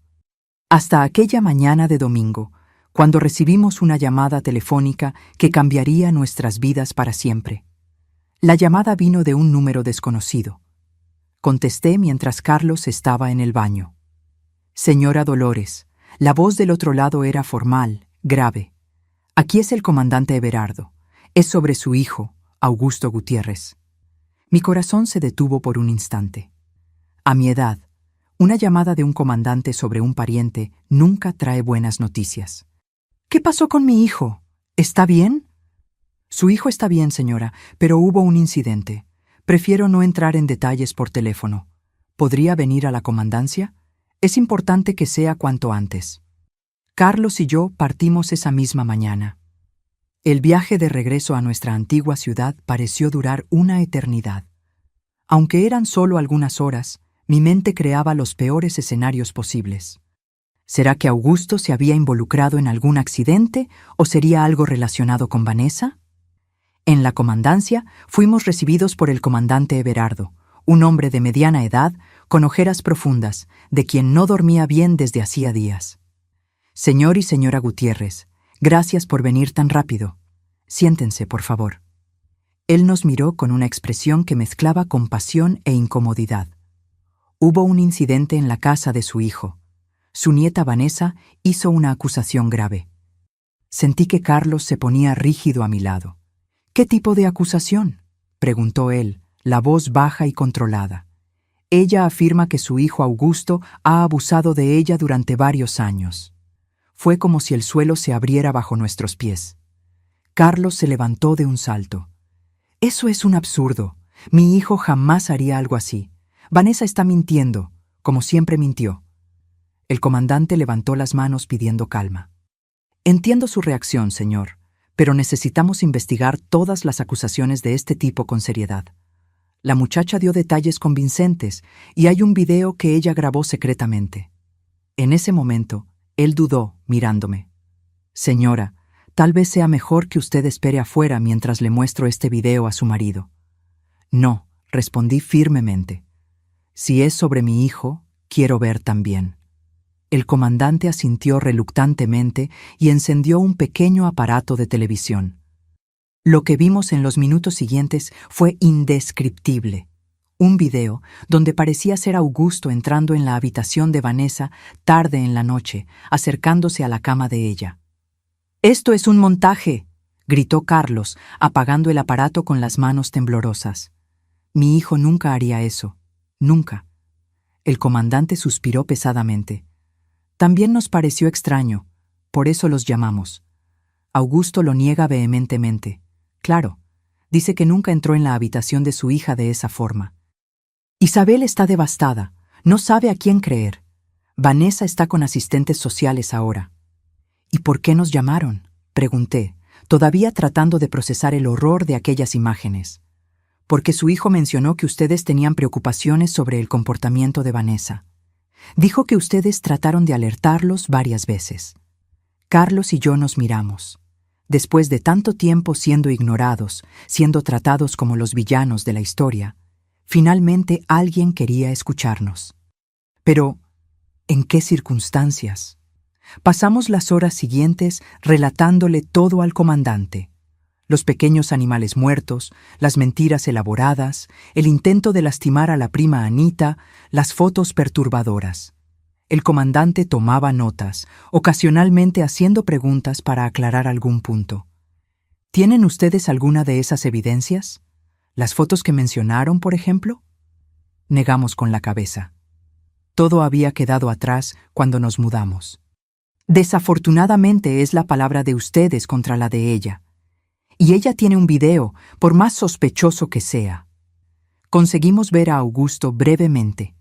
Hasta aquella mañana de domingo, cuando recibimos una llamada telefónica que cambiaría nuestras vidas para siempre. La llamada vino de un número desconocido. Contesté mientras Carlos estaba en el baño. Señora Dolores, la voz del otro lado era formal, grave. Aquí es el comandante Everardo. Es sobre su hijo, Augusto Gutiérrez. Mi corazón se detuvo por un instante. A mi edad, una llamada de un comandante sobre un pariente nunca trae buenas noticias. ¿Qué pasó con mi hijo? ¿Está bien? Su hijo está bien, señora, pero hubo un incidente. Prefiero no entrar en detalles por teléfono. ¿Podría venir a la comandancia? Es importante que sea cuanto antes. Carlos y yo partimos esa misma mañana. El viaje de regreso a nuestra antigua ciudad pareció durar una eternidad. Aunque eran solo algunas horas, mi mente creaba los peores escenarios posibles. ¿Será que Augusto se había involucrado en algún accidente o sería algo relacionado con Vanessa? En la comandancia fuimos recibidos por el comandante Everardo, un hombre de mediana edad, con ojeras profundas, de quien no dormía bien desde hacía días. Señor y señora Gutiérrez, gracias por venir tan rápido. Siéntense, por favor. Él nos miró con una expresión que mezclaba compasión e incomodidad. Hubo un incidente en la casa de su hijo. Su nieta Vanessa hizo una acusación grave. Sentí que Carlos se ponía rígido a mi lado. ¿Qué tipo de acusación?, preguntó él, la voz baja y controlada. Ella afirma que su hijo Augusto ha abusado de ella durante varios años. Fue como si el suelo se abriera bajo nuestros pies. Carlos se levantó de un salto. Eso es un absurdo. Mi hijo jamás haría algo así. Vanessa está mintiendo, como siempre mintió. El comandante levantó las manos pidiendo calma. Entiendo su reacción, señor, pero necesitamos investigar todas las acusaciones de este tipo con seriedad. La muchacha dio detalles convincentes y hay un video que ella grabó secretamente. En ese momento, él dudó, mirándome. Señora, tal vez sea mejor que usted espere afuera mientras le muestro este video a su marido. No, respondí firmemente. Si es sobre mi hijo, quiero ver también. El comandante asintió reluctantemente y encendió un pequeño aparato de televisión. Lo que vimos en los minutos siguientes fue indescriptible. Un video donde parecía ser Augusto entrando en la habitación de Vanessa tarde en la noche, acercándose a la cama de ella. «¡Esto es un montaje!», gritó Carlos, apagando el aparato con las manos temblorosas. Mi hijo nunca haría eso. Nunca. El comandante suspiró pesadamente. También nos pareció extraño, por eso los llamamos. Augusto lo niega vehementemente. Claro, dice que nunca entró en la habitación de su hija de esa forma. Isabel está devastada, no sabe a quién creer. Vanessa está con asistentes sociales ahora. ¿Y por qué nos llamaron?, pregunté, todavía tratando de procesar el horror de aquellas imágenes. Porque su hijo mencionó que ustedes tenían preocupaciones sobre el comportamiento de Vanessa. Dijo que ustedes trataron de alertarlos varias veces. Carlos y yo nos miramos. Después de tanto tiempo siendo ignorados, siendo tratados como los villanos de la historia, finalmente alguien quería escucharnos. Pero, ¿en qué circunstancias? Pasamos las horas siguientes relatándole todo al comandante. Los pequeños animales muertos, las mentiras elaboradas, el intento de lastimar a la prima Anita, las fotos perturbadoras. El comandante tomaba notas, ocasionalmente haciendo preguntas para aclarar algún punto. ¿Tienen ustedes alguna de esas evidencias? ¿Las fotos que mencionaron, por ejemplo? Negamos con la cabeza. Todo había quedado atrás cuando nos mudamos. Desafortunadamente es la palabra de ustedes contra la de ella. Y ella tiene un video, por más sospechoso que sea. Conseguimos ver a Augusto brevemente.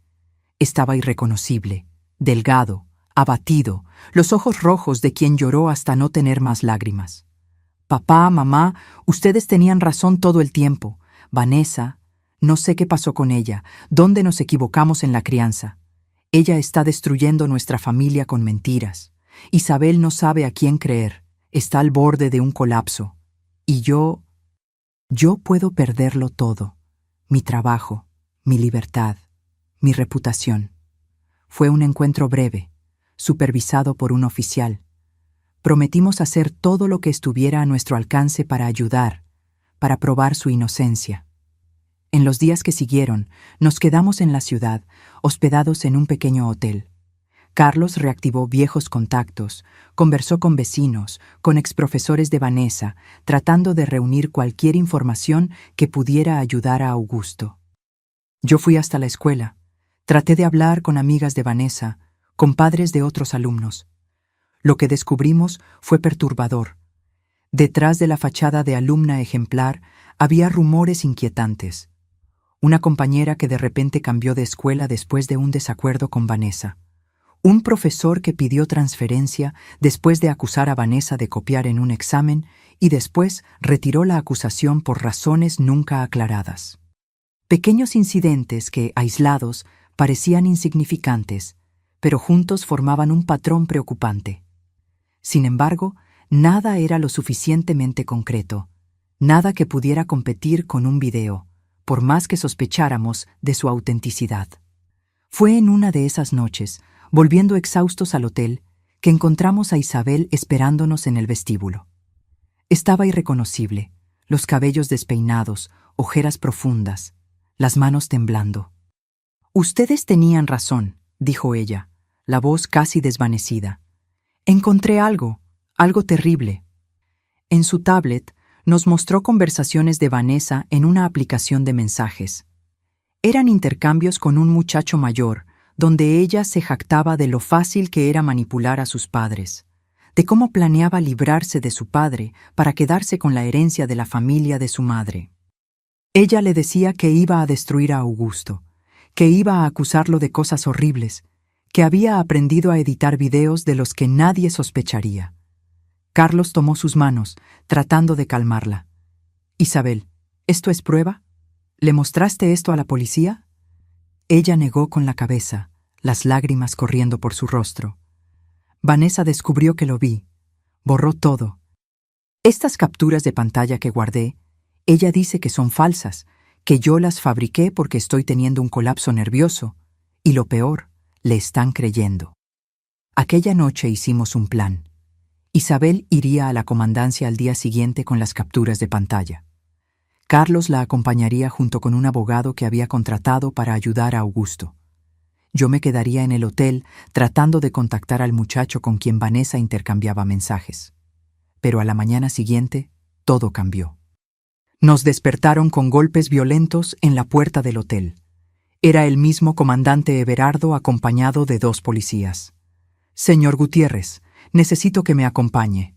Estaba irreconocible, delgado, abatido, los ojos rojos de quien lloró hasta no tener más lágrimas. Papá, mamá, ustedes tenían razón todo el tiempo. Vanessa, no sé qué pasó con ella, dónde nos equivocamos en la crianza. Ella está destruyendo nuestra familia con mentiras. Isabel no sabe a quién creer, está al borde de un colapso. Y yo puedo perderlo todo. Mi trabajo, mi libertad, mi reputación. Fue un encuentro breve, supervisado por un oficial. Prometimos hacer todo lo que estuviera a nuestro alcance para ayudar, para probar su inocencia. En los días que siguieron, nos quedamos en la ciudad, hospedados en un pequeño hotel. Carlos reactivó viejos contactos, conversó con vecinos, con exprofesores de Vanessa, tratando de reunir cualquier información que pudiera ayudar a Augusto. Yo fui hasta la escuela. Traté de hablar con amigas de Vanessa, con padres de otros alumnos. Lo que descubrimos fue perturbador. Detrás de la fachada de alumna ejemplar había rumores inquietantes. Una compañera que de repente cambió de escuela después de un desacuerdo con Vanessa. Un profesor que pidió transferencia después de acusar a Vanessa de copiar en un examen y después retiró la acusación por razones nunca aclaradas. Pequeños incidentes que, aislados, parecían insignificantes, pero juntos formaban un patrón preocupante. Sin embargo, nada era lo suficientemente concreto, nada que pudiera competir con un video, por más que sospecháramos de su autenticidad. Fue en una de esas noches, volviendo exhaustos al hotel, que encontramos a Isabel esperándonos en el vestíbulo. Estaba irreconocible, los cabellos despeinados, ojeras profundas, las manos temblando. «Ustedes tenían razón», dijo ella, la voz casi desvanecida. «Encontré algo terrible». En su tablet nos mostró conversaciones de Vanessa en una aplicación de mensajes. Eran intercambios con un muchacho mayor, donde ella se jactaba de lo fácil que era manipular a sus padres, de cómo planeaba librarse de su padre para quedarse con la herencia de la familia de su madre. Ella le decía que iba a destruir a Augusto, que iba a acusarlo de cosas horribles, que había aprendido a editar videos de los que nadie sospecharía. Carlos tomó sus manos, tratando de calmarla. «Isabel, ¿esto es prueba? ¿Le mostraste esto a la policía?» Ella negó con la cabeza, las lágrimas corriendo por su rostro. Vanessa descubrió que lo vi. Borró todo. Estas capturas de pantalla que guardé, ella dice que son falsas, que yo las fabriqué porque estoy teniendo un colapso nervioso. Y lo peor, le están creyendo. Aquella noche hicimos un plan. Isabel iría a la comandancia al día siguiente con las capturas de pantalla. Carlos la acompañaría junto con un abogado que había contratado para ayudar a Augusto. Yo me quedaría en el hotel tratando de contactar al muchacho con quien Vanessa intercambiaba mensajes. Pero a la mañana siguiente, todo cambió. Nos despertaron con golpes violentos en la puerta del hotel. Era el mismo comandante Everardo acompañado de 2 policías. «Señor Gutiérrez, necesito que me acompañe».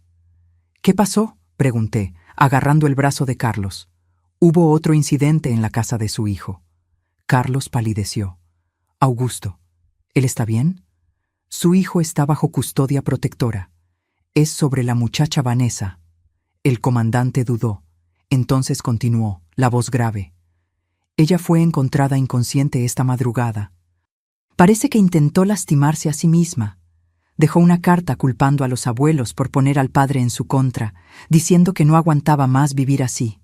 «¿Qué pasó?», pregunté, agarrando el brazo de Carlos. Hubo otro incidente en la casa de su hijo. Carlos palideció. «Augusto, ¿él está bien?» «Su hijo está bajo custodia protectora. Es sobre la muchacha Vanessa». El comandante dudó. Entonces continuó, la voz grave. «Ella fue encontrada inconsciente esta madrugada. Parece que intentó lastimarse a sí misma. Dejó una carta culpando a los abuelos por poner al padre en su contra, diciendo que no aguantaba más vivir así».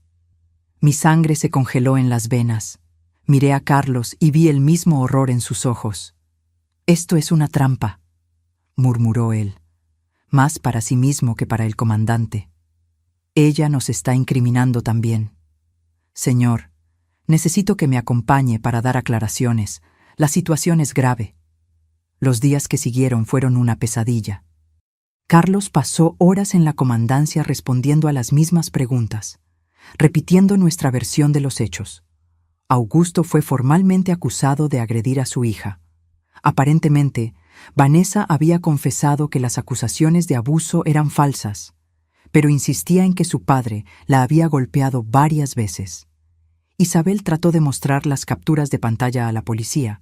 Mi sangre se congeló en las venas. Miré a Carlos y vi el mismo horror en sus ojos. «Esto es una trampa», murmuró él, más para sí mismo que para el comandante. «Ella nos está incriminando también. Señor, necesito que me acompañe para dar aclaraciones. La situación es grave». Los días que siguieron fueron una pesadilla. Carlos pasó horas en la comandancia respondiendo a las mismas preguntas. repitiendo nuestra versión de los hechos. Augusto fue formalmente acusado de agredir a su hija. Aparentemente, Vanessa había confesado que las acusaciones de abuso eran falsas, pero insistía en que su padre la había golpeado varias veces. Isabel trató de mostrar las capturas de pantalla a la policía,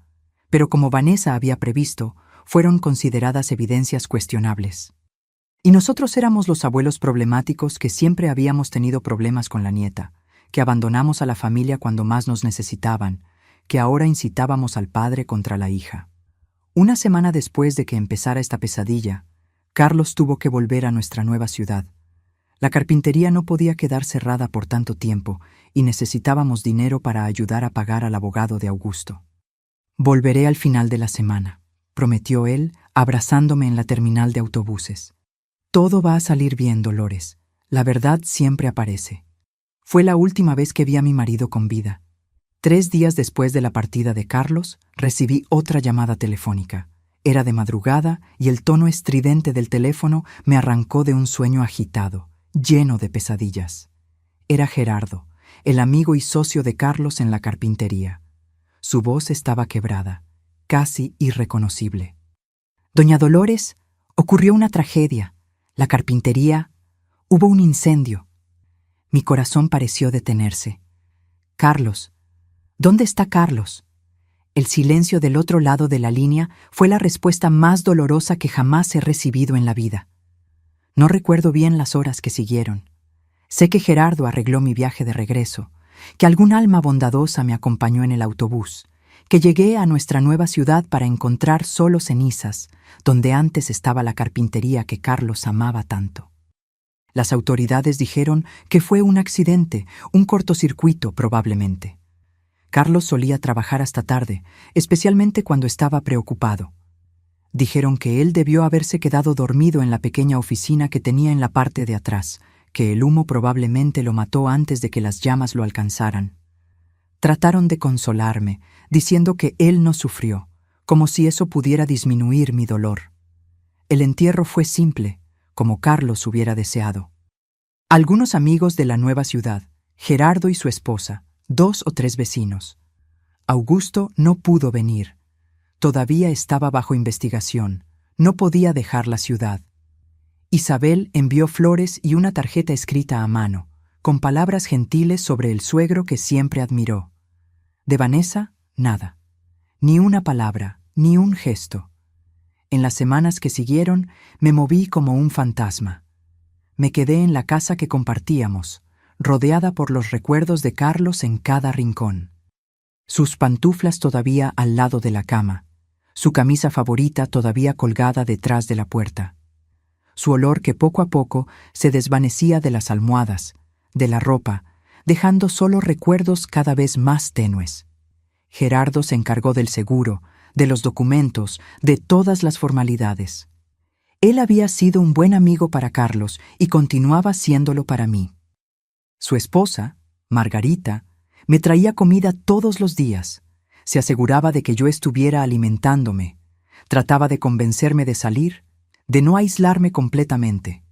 pero como Vanessa había previsto, fueron consideradas evidencias cuestionables. Y nosotros éramos los abuelos problemáticos que siempre habíamos tenido problemas con la nieta, que abandonamos a la familia cuando más nos necesitaban, que ahora incitábamos al padre contra la hija. Una semana después de que empezara esta pesadilla, Carlos tuvo que volver a nuestra nueva ciudad. La carpintería no podía quedar cerrada por tanto tiempo y necesitábamos dinero para ayudar a pagar al abogado de Augusto. «Volveré al final de la semana», prometió él, abrazándome en la terminal de autobuses. «Todo va a salir bien, Dolores. La verdad siempre aparece». Fue la última vez que vi a mi marido con vida. 3 días después de la partida de Carlos, recibí otra llamada telefónica. Era de madrugada y el tono estridente del teléfono me arrancó de un sueño agitado, lleno de pesadillas. Era Gerardo, el amigo y socio de Carlos en la carpintería. Su voz estaba quebrada, casi irreconocible. «Doña Dolores, ocurrió una tragedia. La carpintería, hubo un incendio». Mi corazón pareció detenerse. «Carlos, ¿dónde está Carlos?». El silencio del otro lado de la línea fue la respuesta más dolorosa que jamás he recibido en la vida. No recuerdo bien las horas que siguieron. Sé que Gerardo arregló mi viaje de regreso, que algún alma bondadosa me acompañó en el autobús, que llegué a nuestra nueva ciudad para encontrar solo cenizas, donde antes estaba la carpintería que Carlos amaba tanto. Las autoridades dijeron que fue un accidente, un cortocircuito probablemente. Carlos solía trabajar hasta tarde, especialmente cuando estaba preocupado. Dijeron que él debió haberse quedado dormido en la pequeña oficina que tenía en la parte de atrás, que el humo probablemente lo mató antes de que las llamas lo alcanzaran. Trataron de consolarme, diciendo que él no sufrió, como si eso pudiera disminuir mi dolor. El entierro fue simple, como Carlos hubiera deseado. Algunos amigos de la nueva ciudad, Gerardo y su esposa, 2 o 3 vecinos. Augusto no pudo venir. Todavía estaba bajo investigación. No podía dejar la ciudad. Isabel envió flores y una tarjeta escrita a mano, con palabras gentiles sobre el suegro que siempre admiró. De Vanessa, nada. Ni una palabra, ni un gesto. En las semanas que siguieron, me moví como un fantasma. Me quedé en la casa que compartíamos, rodeada por los recuerdos de Carlos en cada rincón. Sus pantuflas todavía al lado de la cama, su camisa favorita todavía colgada detrás de la puerta. Su olor que poco a poco se desvanecía de las almohadas, de la ropa, dejando solo recuerdos cada vez más tenues. Gerardo se encargó del seguro, de los documentos, de todas las formalidades. Él había sido un buen amigo para Carlos y continuaba siéndolo para mí. Su esposa, Margarita, me traía comida todos los días. Se aseguraba de que yo estuviera alimentándome. Trataba de convencerme de salir, de no aislarme completamente.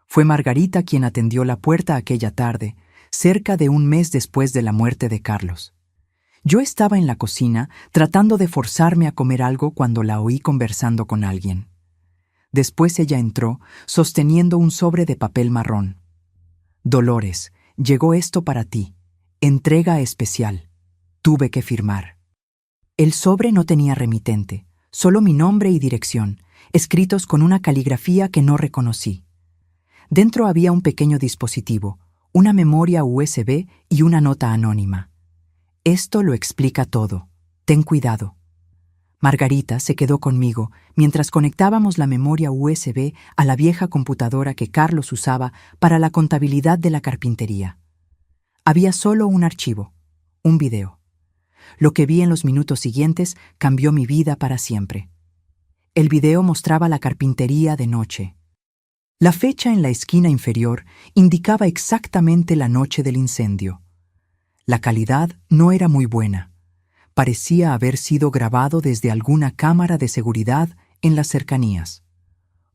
Fue Margarita quien atendió la puerta aquella tarde, cerca de un mes después de la muerte de Carlos. Yo estaba en la cocina tratando de forzarme a comer algo cuando la oí conversando con alguien. Después ella entró, sosteniendo un sobre de papel marrón. «Dolores, llegó esto para ti. Entrega especial. Tuve que firmar». El sobre no tenía remitente, solo mi nombre y dirección, escritos con una caligrafía que no reconocí. Dentro había un pequeño dispositivo, una memoria USB y una nota anónima. «Esto lo explica todo. Ten cuidado». Margarita se quedó conmigo mientras conectábamos la memoria USB a la vieja computadora que Carlos usaba para la contabilidad de la carpintería. Había solo un archivo, un video. Lo que vi en los minutos siguientes cambió mi vida para siempre. El video mostraba la carpintería de noche. La fecha en la esquina inferior indicaba exactamente la noche del incendio. La calidad no era muy buena. Parecía haber sido grabado desde alguna cámara de seguridad en las cercanías.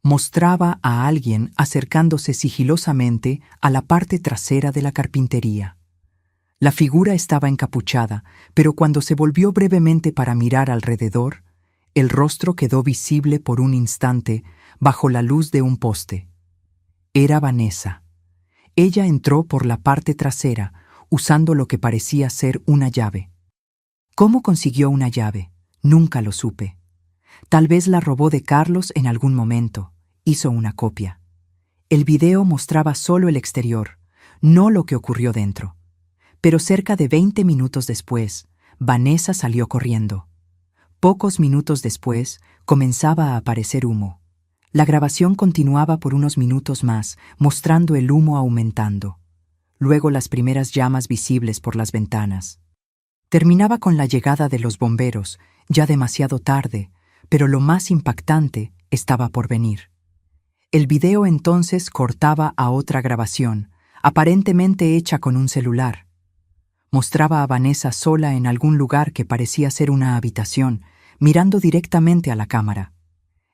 Mostraba a alguien acercándose sigilosamente a la parte trasera de la carpintería. La figura estaba encapuchada, pero cuando se volvió brevemente para mirar alrededor, el rostro quedó visible por un instante bajo la luz de un poste. Era Vanessa. Ella entró por la parte trasera, usando lo que parecía ser una llave. ¿Cómo consiguió una llave? Nunca lo supe. Tal vez la robó de Carlos en algún momento. Hizo una copia. El video mostraba solo el exterior, no lo que ocurrió dentro. Pero cerca de 20 minutos después, Vanessa salió corriendo. Pocos minutos después, comenzaba a aparecer humo. La grabación continuaba por unos minutos más, mostrando el humo aumentando. Luego las primeras llamas visibles por las ventanas. Terminaba con la llegada de los bomberos, ya demasiado tarde, pero lo más impactante estaba por venir. El video entonces cortaba a otra grabación, aparentemente hecha con un celular. Mostraba a Vanessa sola en algún lugar que parecía ser una habitación, mirando directamente a la cámara.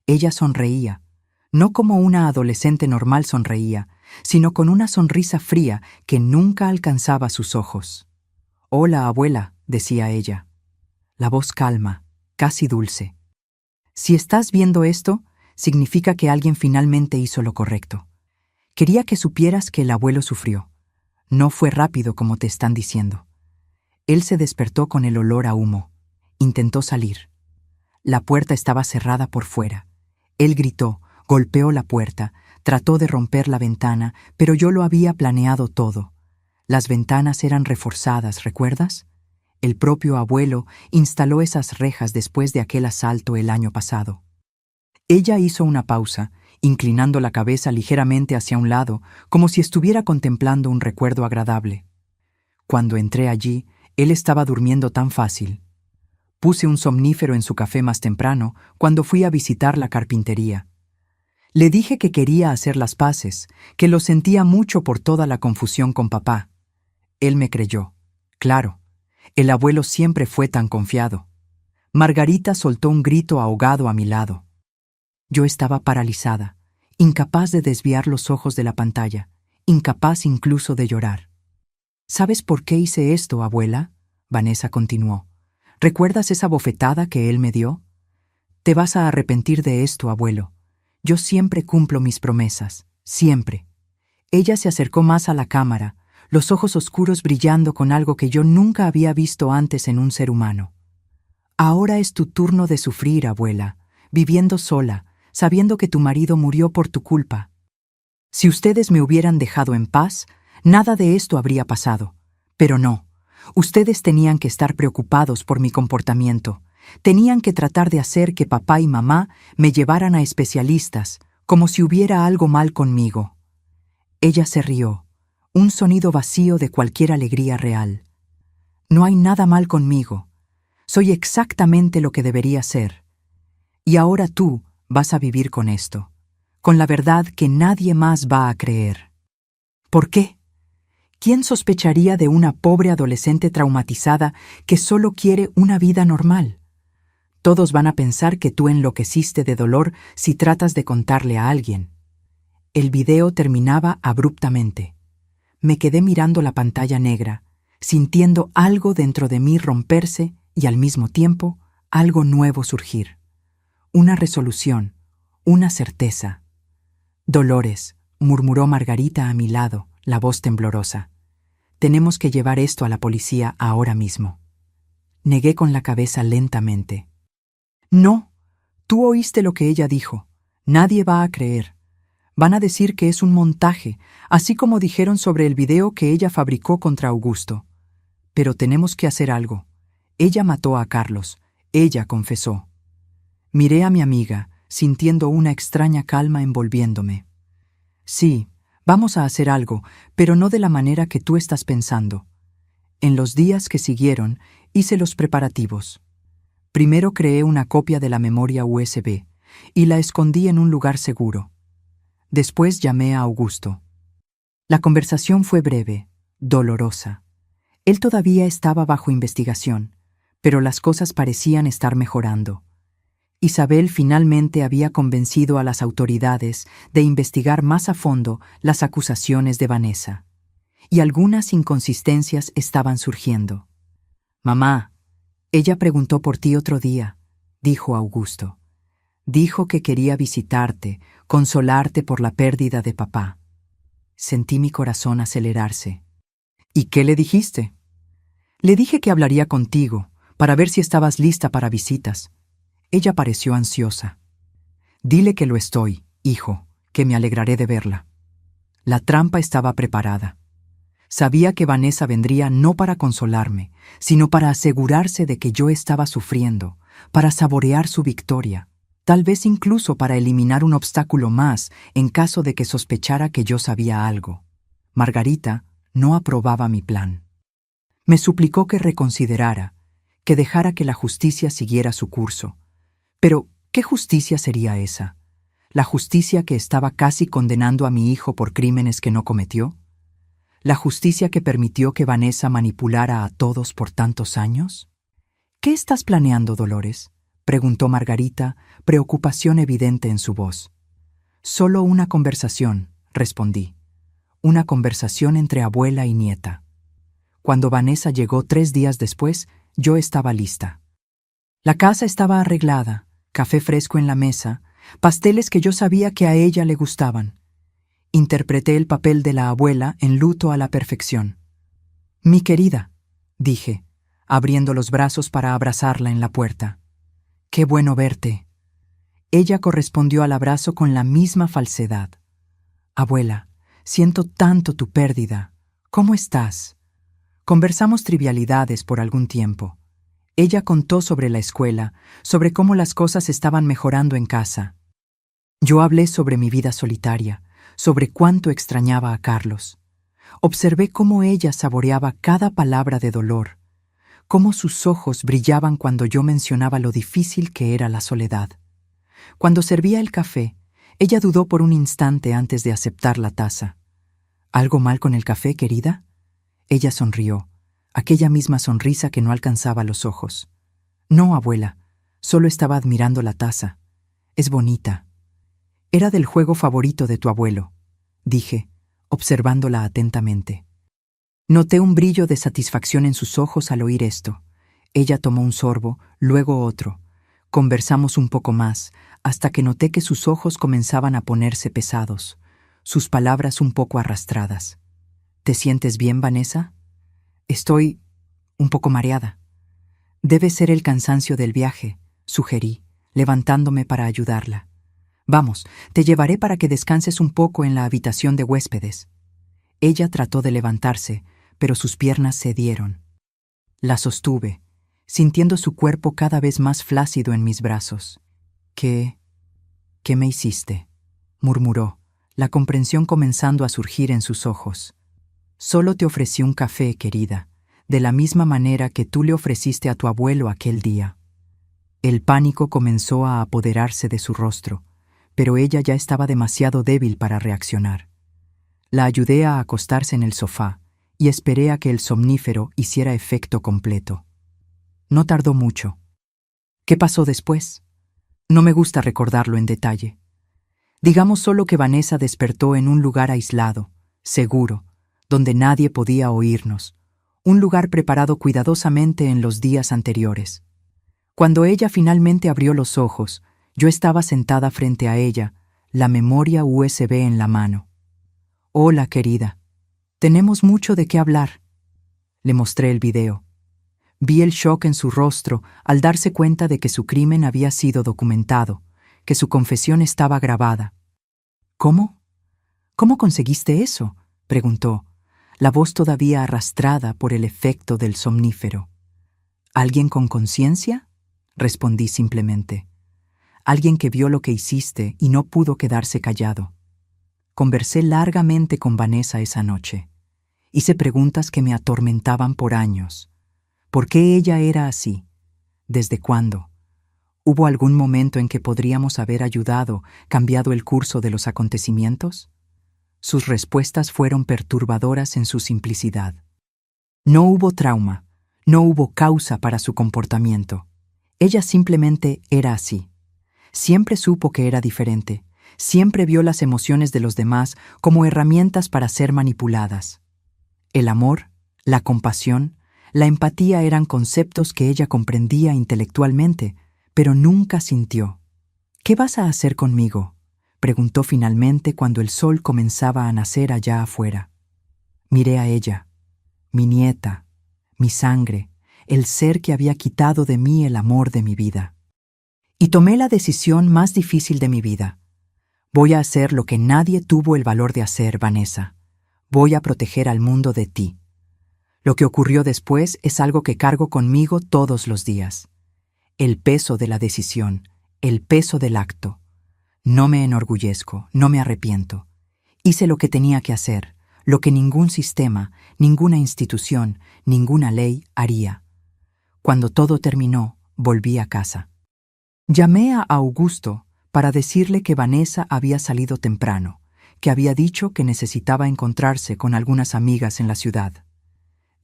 Ella sonreía, no como una adolescente normal sonreía, sino con una sonrisa fría que nunca alcanzaba sus ojos. «Hola, abuela», decía ella. La voz calma, casi dulce. «Si estás viendo esto, significa que alguien finalmente hizo lo correcto. Quería que supieras que el abuelo sufrió. No fue rápido como te están diciendo». Él se despertó con el olor a humo. Intentó salir. La puerta estaba cerrada por fuera. Él gritó, golpeó la puerta, trató de romper la ventana, pero yo lo había planeado todo. Las ventanas eran reforzadas, ¿recuerdas? El propio abuelo instaló esas rejas después de aquel asalto el año pasado. Ella hizo una pausa, inclinando la cabeza ligeramente hacia un lado, como si estuviera contemplando un recuerdo agradable. Cuando entré allí, él estaba durmiendo tan fácil. Puse un somnífero en su café más temprano cuando fui a visitar la carpintería. Le dije que quería hacer las paces, que lo sentía mucho por toda la confusión con papá. Él me creyó. Claro, el abuelo siempre fue tan confiado. Margarita soltó un grito ahogado a mi lado. Yo estaba paralizada, incapaz de desviar los ojos de la pantalla, incapaz incluso de llorar. ¿Sabes por qué hice esto, abuela?, Vanessa continuó. ¿Recuerdas esa bofetada que él me dio? Te vas a arrepentir de esto, abuelo. Yo siempre cumplo mis promesas, siempre. Ella se acercó más a la cámara, los ojos oscuros brillando con algo que yo nunca había visto antes en un ser humano. Ahora es tu turno de sufrir, abuela, viviendo sola, sabiendo que tu marido murió por tu culpa. Si ustedes me hubieran dejado en paz, nada de esto habría pasado. Pero no, ustedes tenían que estar preocupados por mi comportamiento. Tenían que tratar de hacer que papá y mamá me llevaran a especialistas, como si hubiera algo mal conmigo. Ella se rió, un sonido vacío de cualquier alegría real. No hay nada mal conmigo. Soy exactamente lo que debería ser. Y ahora tú vas a vivir con esto, con la verdad que nadie más va a creer. ¿Por qué? ¿Quién sospecharía de una pobre adolescente traumatizada que solo quiere una vida normal? Todos van a pensar que tú enloqueciste de dolor si tratas de contarle a alguien. El video terminaba abruptamente. Me quedé mirando la pantalla negra, sintiendo algo dentro de mí romperse y al mismo tiempo algo nuevo surgir. Una resolución, una certeza. «Dolores», murmuró Margarita a mi lado, la voz temblorosa. «Tenemos que llevar esto a la policía ahora mismo». Negué con la cabeza lentamente. «No, tú oíste lo que ella dijo. Nadie va a creer. Van a decir que es un montaje, así como dijeron sobre el video que ella fabricó contra Augusto. Pero tenemos que hacer algo. Ella mató a Carlos. Ella confesó». Miré a mi amiga, sintiendo una extraña calma envolviéndome. «Sí, vamos a hacer algo, pero no de la manera que tú estás pensando». En los días que siguieron, hice los preparativos. Primero creé una copia de la memoria USB y la escondí en un lugar seguro. Después llamé a Augusto. La conversación fue breve, dolorosa. Él todavía estaba bajo investigación, pero las cosas parecían estar mejorando. Isabel finalmente había convencido a las autoridades de investigar más a fondo las acusaciones de Vanessa, y algunas inconsistencias estaban surgiendo. «Mamá, ella preguntó por ti otro día», dijo Augusto. «Dijo que quería visitarte, consolarte por la pérdida de papá». Sentí mi corazón acelerarse. «¿Y qué le dijiste?» «Le dije que hablaría contigo, para ver si estabas lista para visitas». Ella pareció ansiosa. «Dile que lo estoy, hijo, que me alegraré de verla». La trampa estaba preparada. Sabía que Vanessa vendría no para consolarme, sino para asegurarse de que yo estaba sufriendo, para saborear su victoria, tal vez incluso para eliminar un obstáculo más en caso de que sospechara que yo sabía algo. Margarita no aprobaba mi plan. Me suplicó que reconsiderara, que dejara que la justicia siguiera su curso. Pero, ¿qué justicia sería esa? ¿La justicia que estaba casi condenando a mi hijo por crímenes que no cometió? ¿La justicia que permitió que Vanessa manipulara a todos por tantos años? «¿Qué estás planeando, Dolores?», preguntó Margarita, preocupación evidente en su voz. «Solo una conversación», respondí. «Una conversación entre abuela y nieta». Cuando Vanessa llegó 3 días después, yo estaba lista. La casa estaba arreglada, café fresco en la mesa, pasteles que yo sabía que a ella le gustaban. Interpreté el papel de la abuela en luto a la perfección. «Mi querida», dije, abriendo los brazos para abrazarla en la puerta. «Qué bueno verte». Ella correspondió al abrazo con la misma falsedad. «Abuela, siento tanto tu pérdida. ¿Cómo estás?» Conversamos trivialidades por algún tiempo. Ella contó sobre la escuela, sobre cómo las cosas estaban mejorando en casa. Yo hablé sobre mi vida solitaria, sobre cuánto extrañaba a Carlos. Observé cómo ella saboreaba cada palabra de dolor, cómo sus ojos brillaban cuando yo mencionaba lo difícil que era la soledad. Cuando servía el café, ella dudó por un instante antes de aceptar la taza. «¿Algo mal con el café, querida?» Ella sonrió, aquella misma sonrisa que no alcanzaba los ojos. «No, abuela, solo estaba admirando la taza. Es bonita». «Era del juego favorito de tu abuelo», dije, observándola atentamente. Noté un brillo de satisfacción en sus ojos al oír esto. Ella tomó un sorbo, luego otro. Conversamos un poco más, hasta que noté que sus ojos comenzaban a ponerse pesados, sus palabras un poco arrastradas. «¿Te sientes bien, Vanessa?» «Estoy un poco mareada». «Debe ser el cansancio del viaje», sugerí, levantándome para ayudarla. «Vamos, te llevaré para que descanses un poco en la habitación de huéspedes». Ella trató de levantarse, pero sus piernas cedieron. La sostuve, sintiendo su cuerpo cada vez más flácido en mis brazos. «¿Qué me hiciste?», murmuró, la comprensión comenzando a surgir en sus ojos. «Solo te ofrecí un café, querida, de la misma manera que tú le ofreciste a tu abuelo aquel día». El pánico comenzó a apoderarse de su rostro, pero ella ya estaba demasiado débil para reaccionar. La ayudé a acostarse en el sofá y esperé a que el somnífero hiciera efecto completo. No tardó mucho. ¿Qué pasó después? No me gusta recordarlo en detalle. Digamos solo que Vanessa despertó en un lugar aislado, seguro, donde nadie podía oírnos, un lugar preparado cuidadosamente en los días anteriores. Cuando ella finalmente abrió los ojos, yo estaba sentada frente a ella, la memoria USB en la mano. «Hola, querida. Tenemos mucho de qué hablar». Le mostré el video. Vi el shock en su rostro al darse cuenta de que su crimen había sido documentado, que su confesión estaba grabada. «¿Cómo? ¿Cómo conseguiste eso?», preguntó, la voz todavía arrastrada por el efecto del somnífero. «¿Alguien con conciencia?», respondí simplemente. «Alguien que vio lo que hiciste y no pudo quedarse callado». Conversé largamente con Vanessa esa noche. Hice preguntas que me atormentaban por años. ¿Por qué ella era así? ¿Desde cuándo? ¿Hubo algún momento en que podríamos haber ayudado, cambiado el curso de los acontecimientos? Sus respuestas fueron perturbadoras en su simplicidad. No hubo trauma, no hubo causa para su comportamiento. Ella simplemente era así. Siempre supo que era diferente. Siempre vio las emociones de los demás como herramientas para ser manipuladas. El amor, la compasión, la empatía eran conceptos que ella comprendía intelectualmente, pero nunca sintió. «¿Qué vas a hacer conmigo?», preguntó finalmente cuando el sol comenzaba a nacer allá afuera. Miré a ella, mi nieta, mi sangre, el ser que había quitado de mí el amor de mi vida. Y tomé la decisión más difícil de mi vida. Voy a hacer lo que nadie tuvo el valor de hacer, Vanessa. Voy a proteger al mundo de ti. Lo que ocurrió después es algo que cargo conmigo todos los días. El peso de la decisión, el peso del acto. No me enorgullezco, no me arrepiento. Hice lo que tenía que hacer, lo que ningún sistema, ninguna institución, ninguna ley haría. Cuando todo terminó, volví a casa. Llamé a Augusto para decirle que Vanessa había salido temprano, que había dicho que necesitaba encontrarse con algunas amigas en la ciudad.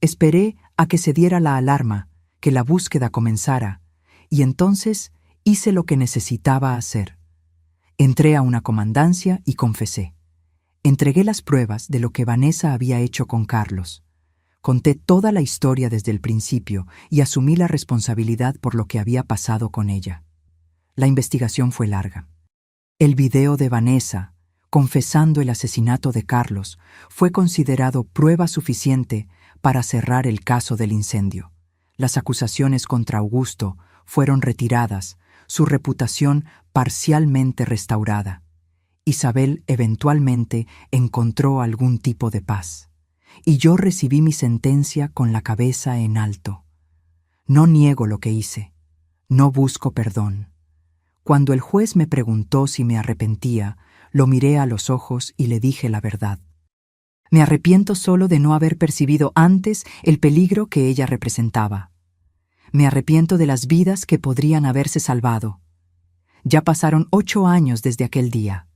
Esperé a que se diera la alarma, que la búsqueda comenzara, y entonces hice lo que necesitaba hacer. Entré a una comandancia y confesé. Entregué las pruebas de lo que Vanessa había hecho con Carlos. Conté toda la historia desde el principio y asumí la responsabilidad por lo que había pasado con ella. La investigación fue larga. El video de Vanessa, confesando el asesinato de Carlos, fue considerado prueba suficiente para cerrar el caso del incendio. Las acusaciones contra Augusto fueron retiradas, su reputación parcialmente restaurada. Isabel eventualmente encontró algún tipo de paz, y yo recibí mi sentencia con la cabeza en alto. No niego lo que hice, no busco perdón. Cuando el juez me preguntó si me arrepentía, lo miré a los ojos y le dije la verdad. Me arrepiento solo de no haber percibido antes el peligro que ella representaba. Me arrepiento de las vidas que podrían haberse salvado. Ya pasaron 8 años desde aquel día.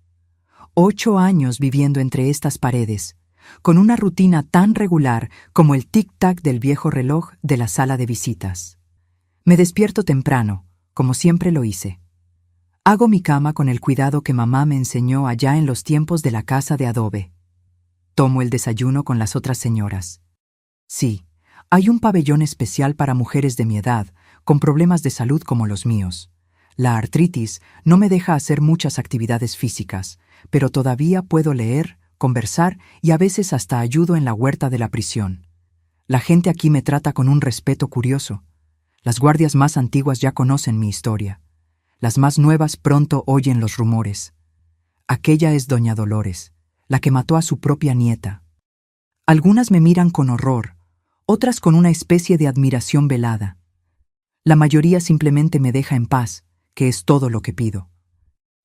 8 años viviendo entre estas paredes, con una rutina tan regular como el tic-tac del viejo reloj de la sala de visitas. Me despierto temprano, como siempre lo hice. Hago mi cama con el cuidado que mamá me enseñó allá en los tiempos de la casa de adobe. Tomo el desayuno con las otras señoras. Sí, hay un pabellón especial para mujeres de mi edad, con problemas de salud como los míos. La artritis no me deja hacer muchas actividades físicas, pero todavía puedo leer, conversar y a veces hasta ayudo en la huerta de la prisión. La gente aquí me trata con un respeto curioso. Las guardias más antiguas ya conocen mi historia. Las más nuevas pronto oyen los rumores. Aquella es doña Dolores, la que mató a su propia nieta. Algunas me miran con horror, otras con una especie de admiración velada. La mayoría simplemente me deja en paz, que es todo lo que pido.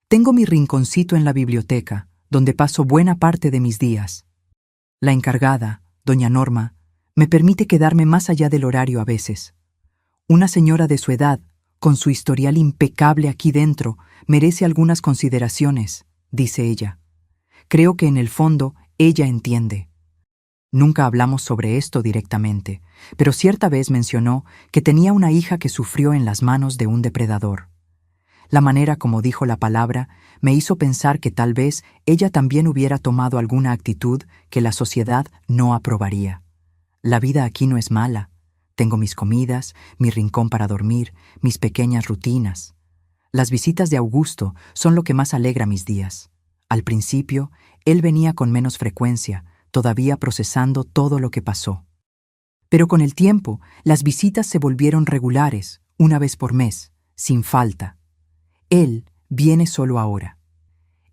Tengo mi rinconcito en la biblioteca, donde paso buena parte de mis días. La encargada, doña Norma, me permite quedarme más allá del horario a veces. Una señora de su edad, con su historial impecable aquí dentro, merece algunas consideraciones, dice ella. Creo que en el fondo ella entiende. Nunca hablamos sobre esto directamente, pero cierta vez mencionó que tenía una hija que sufrió en las manos de un depredador. La manera como dijo la palabra me hizo pensar que tal vez ella también hubiera tomado alguna actitud que la sociedad no aprobaría. La vida aquí no es mala. Tengo mis comidas, mi rincón para dormir, mis pequeñas rutinas. Las visitas de Augusto son lo que más alegra mis días. Al principio, él venía con menos frecuencia, todavía procesando todo lo que pasó. Pero con el tiempo, las visitas se volvieron regulares, una vez por mes, sin falta. Él viene solo ahora.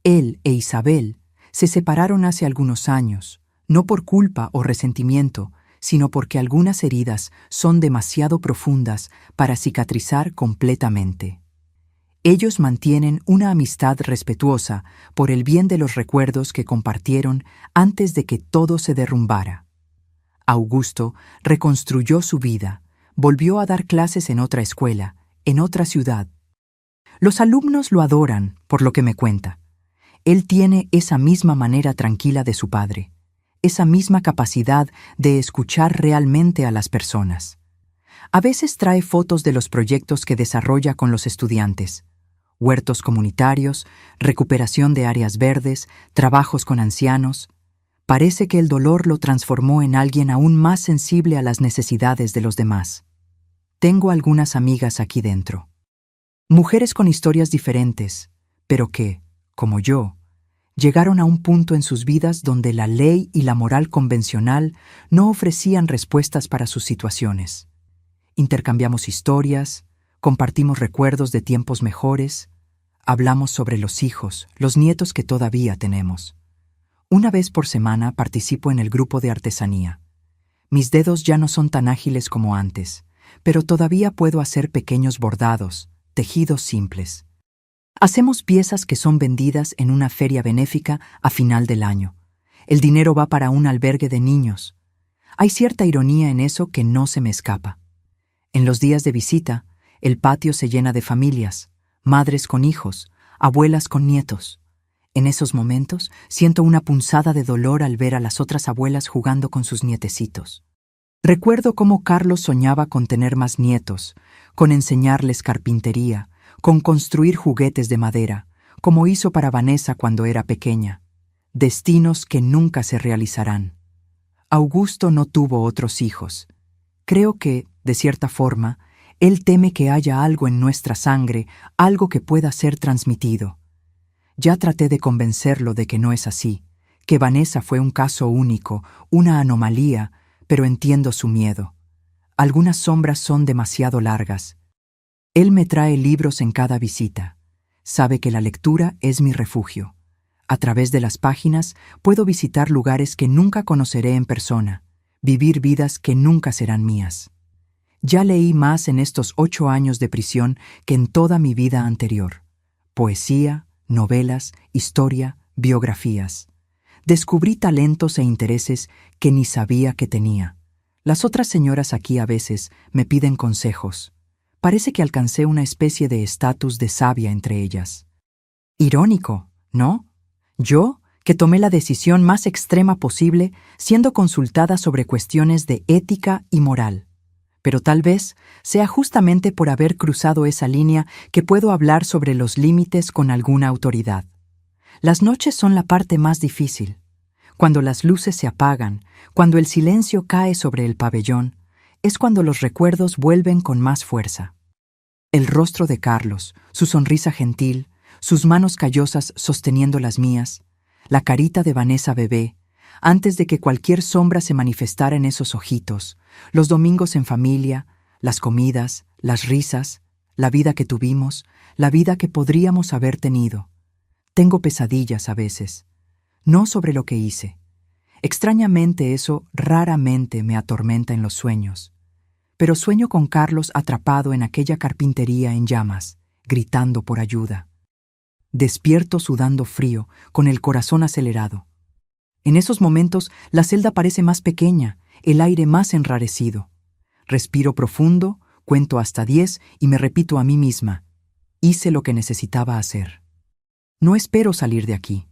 Él e Isabel se separaron hace algunos años, no por culpa o resentimiento, sino porque algunas heridas son demasiado profundas para cicatrizar completamente. Ellos mantienen una amistad respetuosa por el bien de los recuerdos que compartieron antes de que todo se derrumbara. Augusto reconstruyó su vida, volvió a dar clases en otra escuela, en otra ciudad. Los alumnos lo adoran, por lo que me cuenta. Él tiene esa misma manera tranquila de su padre, esa misma capacidad de escuchar realmente a las personas. A veces trae fotos de los proyectos que desarrolla con los estudiantes. huertos comunitarios, recuperación de áreas verdes, trabajos con ancianos. Parece que el dolor lo transformó en alguien aún más sensible a las necesidades de los demás. Tengo algunas amigas aquí dentro. Mujeres con historias diferentes, pero que, como yo, llegaron a un punto en sus vidas donde la ley y la moral convencional no ofrecían respuestas para sus situaciones. Intercambiamos historias, compartimos recuerdos de tiempos mejores, hablamos sobre los hijos, los nietos que todavía tenemos. Una vez por semana participo en el grupo de artesanía. Mis dedos ya no son tan ágiles como antes, pero todavía puedo hacer pequeños bordados, tejidos simples. Hacemos piezas que son vendidas en una feria benéfica a final del año. El dinero va para un albergue de niños. Hay cierta ironía en eso que no se me escapa. En los días de visita, el patio se llena de familias, madres con hijos, abuelas con nietos. En esos momentos siento una punzada de dolor al ver a las otras abuelas jugando con sus nietecitos. Recuerdo cómo Carlos soñaba con tener más nietos, con enseñarles carpintería, con construir juguetes de madera, como hizo para Vanessa cuando era pequeña. Destinos que nunca se realizarán. Augusto no tuvo otros hijos. Creo que, de cierta forma, él teme que haya algo en nuestra sangre, algo que pueda ser transmitido. Ya traté de convencerlo de que no es así, que Vanessa fue un caso único, una anomalía, pero entiendo su miedo. Algunas sombras son demasiado largas. Él me trae libros en cada visita. Sabe que la lectura es mi refugio. A través de las páginas puedo visitar lugares que nunca conoceré en persona, vivir vidas que nunca serán mías. Ya leí más en estos 8 años de prisión que en toda mi vida anterior. Poesía, novelas, historia, biografías. Descubrí talentos e intereses que ni sabía que tenía. Las otras señoras aquí a veces me piden consejos. Parece que alcancé una especie de estatus de sabia entre ellas. Irónico, ¿no? Yo, que tomé la decisión más extrema posible, siendo consultada sobre cuestiones de ética y moral. Pero tal vez sea justamente por haber cruzado esa línea que puedo hablar sobre los límites con alguna autoridad. Las noches son la parte más difícil. Cuando las luces se apagan, cuando el silencio cae sobre el pabellón, es cuando los recuerdos vuelven con más fuerza. El rostro de Carlos, su sonrisa gentil, sus manos callosas sosteniendo las mías, la carita de Vanessa bebé, antes de que cualquier sombra se manifestara en esos ojitos, los domingos en familia, las comidas, las risas, la vida que tuvimos, la vida que podríamos haber tenido. Tengo pesadillas a veces, no sobre lo que hice. Extrañamente eso raramente me atormenta en los sueños. Pero sueño con Carlos atrapado en aquella carpintería en llamas, gritando por ayuda. Despierto sudando frío, con el corazón acelerado. En esos momentos la celda parece más pequeña, el aire más enrarecido. Respiro profundo, cuento hasta 10 y me repito a mí misma: hice lo que necesitaba hacer. No espero salir de aquí.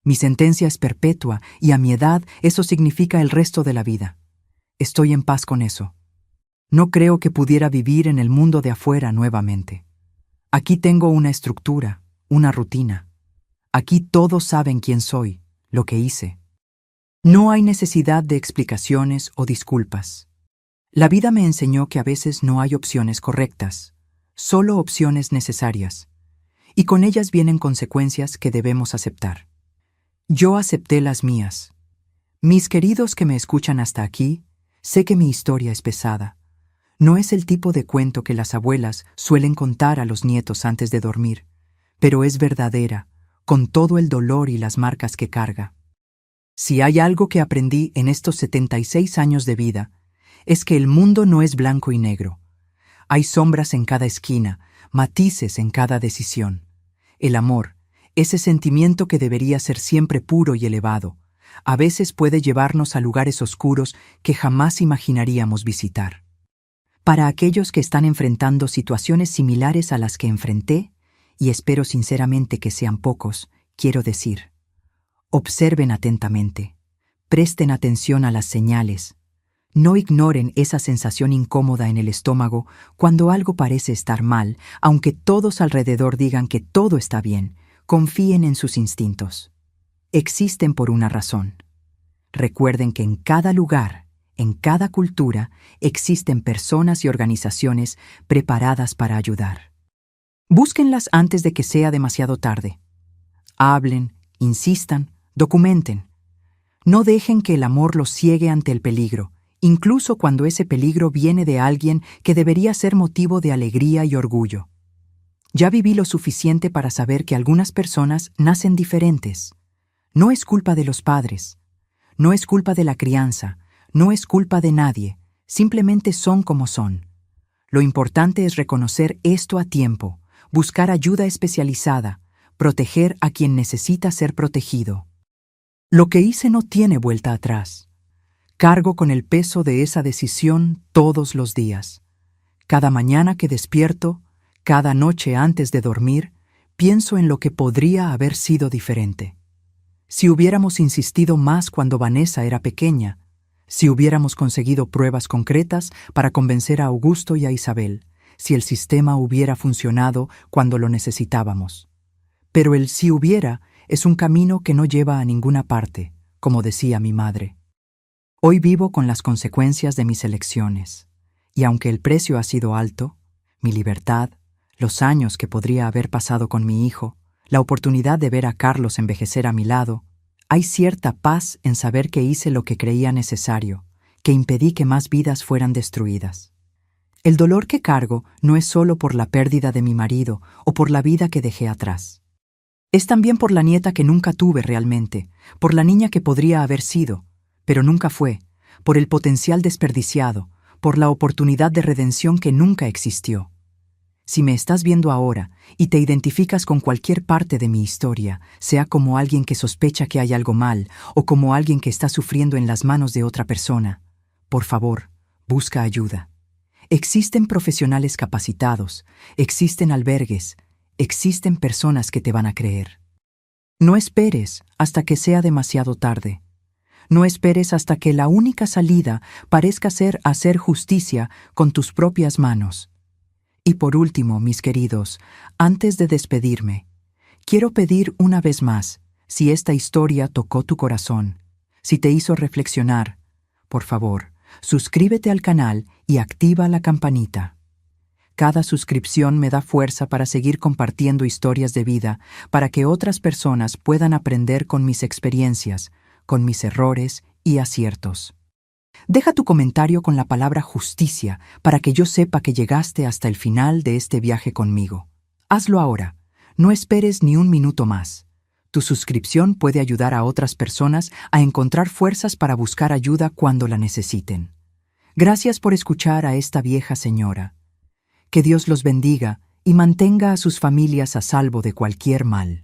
Mi sentencia es perpetua y a mi edad eso significa el resto de la vida. Estoy en paz con eso. No creo que pudiera vivir en el mundo de afuera nuevamente. Aquí tengo una estructura, una rutina. Aquí todos saben quién soy, lo que hice. No hay necesidad de explicaciones o disculpas. La vida me enseñó que a veces no hay opciones correctas, solo opciones necesarias, y con ellas vienen consecuencias que debemos aceptar. Yo acepté las mías. Mis queridos que me escuchan hasta aquí, sé que mi historia es pesada. No es el tipo de cuento que las abuelas suelen contar a los nietos antes de dormir, pero es verdadera, con todo el dolor y las marcas que carga. Si hay algo que aprendí en estos 76 años de vida, es que el mundo no es blanco y negro. Hay sombras en cada esquina, matices en cada decisión. El amor, ese sentimiento que debería ser siempre puro y elevado, a veces puede llevarnos a lugares oscuros que jamás imaginaríamos visitar. Para aquellos que están enfrentando situaciones similares a las que enfrenté, y espero sinceramente que sean pocos, quiero decir: observen atentamente, presten atención a las señales. No ignoren esa sensación incómoda en el estómago cuando algo parece estar mal, aunque todos alrededor digan que todo está bien. Confíen en sus instintos. Existen por una razón. Recuerden que en cada lugar, en cada cultura, existen personas y organizaciones preparadas para ayudar. Búsquenlas antes de que sea demasiado tarde. Hablen, insistan, documenten. No dejen que el amor los ciegue ante el peligro, incluso cuando ese peligro viene de alguien que debería ser motivo de alegría y orgullo. Ya viví lo suficiente para saber que algunas personas nacen diferentes. No es culpa de los padres, no es culpa de la crianza, no es culpa de nadie, simplemente son como son. Lo importante es reconocer esto a tiempo, buscar ayuda especializada, proteger a quien necesita ser protegido. Lo que hice no tiene vuelta atrás. Cargo con el peso de esa decisión todos los días. Cada mañana que despierto, cada noche antes de dormir, pienso en lo que podría haber sido diferente. Si hubiéramos insistido más cuando Vanessa era pequeña, si hubiéramos conseguido pruebas concretas para convencer a Augusto y a Isabel, si el sistema hubiera funcionado cuando lo necesitábamos. Pero el si hubiera es un camino que no lleva a ninguna parte, como decía mi madre. Hoy vivo con las consecuencias de mis elecciones, y aunque el precio ha sido alto, mi libertad, los años que podría haber pasado con mi hijo, la oportunidad de ver a Carlos envejecer a mi lado, hay cierta paz en saber que hice lo que creía necesario, que impedí que más vidas fueran destruidas. El dolor que cargo no es solo por la pérdida de mi marido o por la vida que dejé atrás. Es también por la nieta que nunca tuve realmente, por la niña que podría haber sido, pero nunca fue, por el potencial desperdiciado, por la oportunidad de redención que nunca existió. Si me estás viendo ahora y te identificas con cualquier parte de mi historia, sea como alguien que sospecha que hay algo mal o como alguien que está sufriendo en las manos de otra persona, por favor, busca ayuda. Existen profesionales capacitados, existen albergues, existen personas que te van a creer. No esperes hasta que sea demasiado tarde. No esperes hasta que la única salida parezca ser hacer justicia con tus propias manos. Y por último, mis queridos, antes de despedirme, quiero pedir una vez más, si esta historia tocó tu corazón, si te hizo reflexionar, por favor, suscríbete al canal y activa la campanita. Cada suscripción me da fuerza para seguir compartiendo historias de vida, para que otras personas puedan aprender con mis experiencias, con mis errores y aciertos. Deja tu comentario con la palabra justicia para que yo sepa que llegaste hasta el final de este viaje conmigo. Hazlo ahora. No esperes ni un minuto más. Tu suscripción puede ayudar a otras personas a encontrar fuerzas para buscar ayuda cuando la necesiten. Gracias por escuchar a esta vieja señora. Que Dios los bendiga y mantenga a sus familias a salvo de cualquier mal.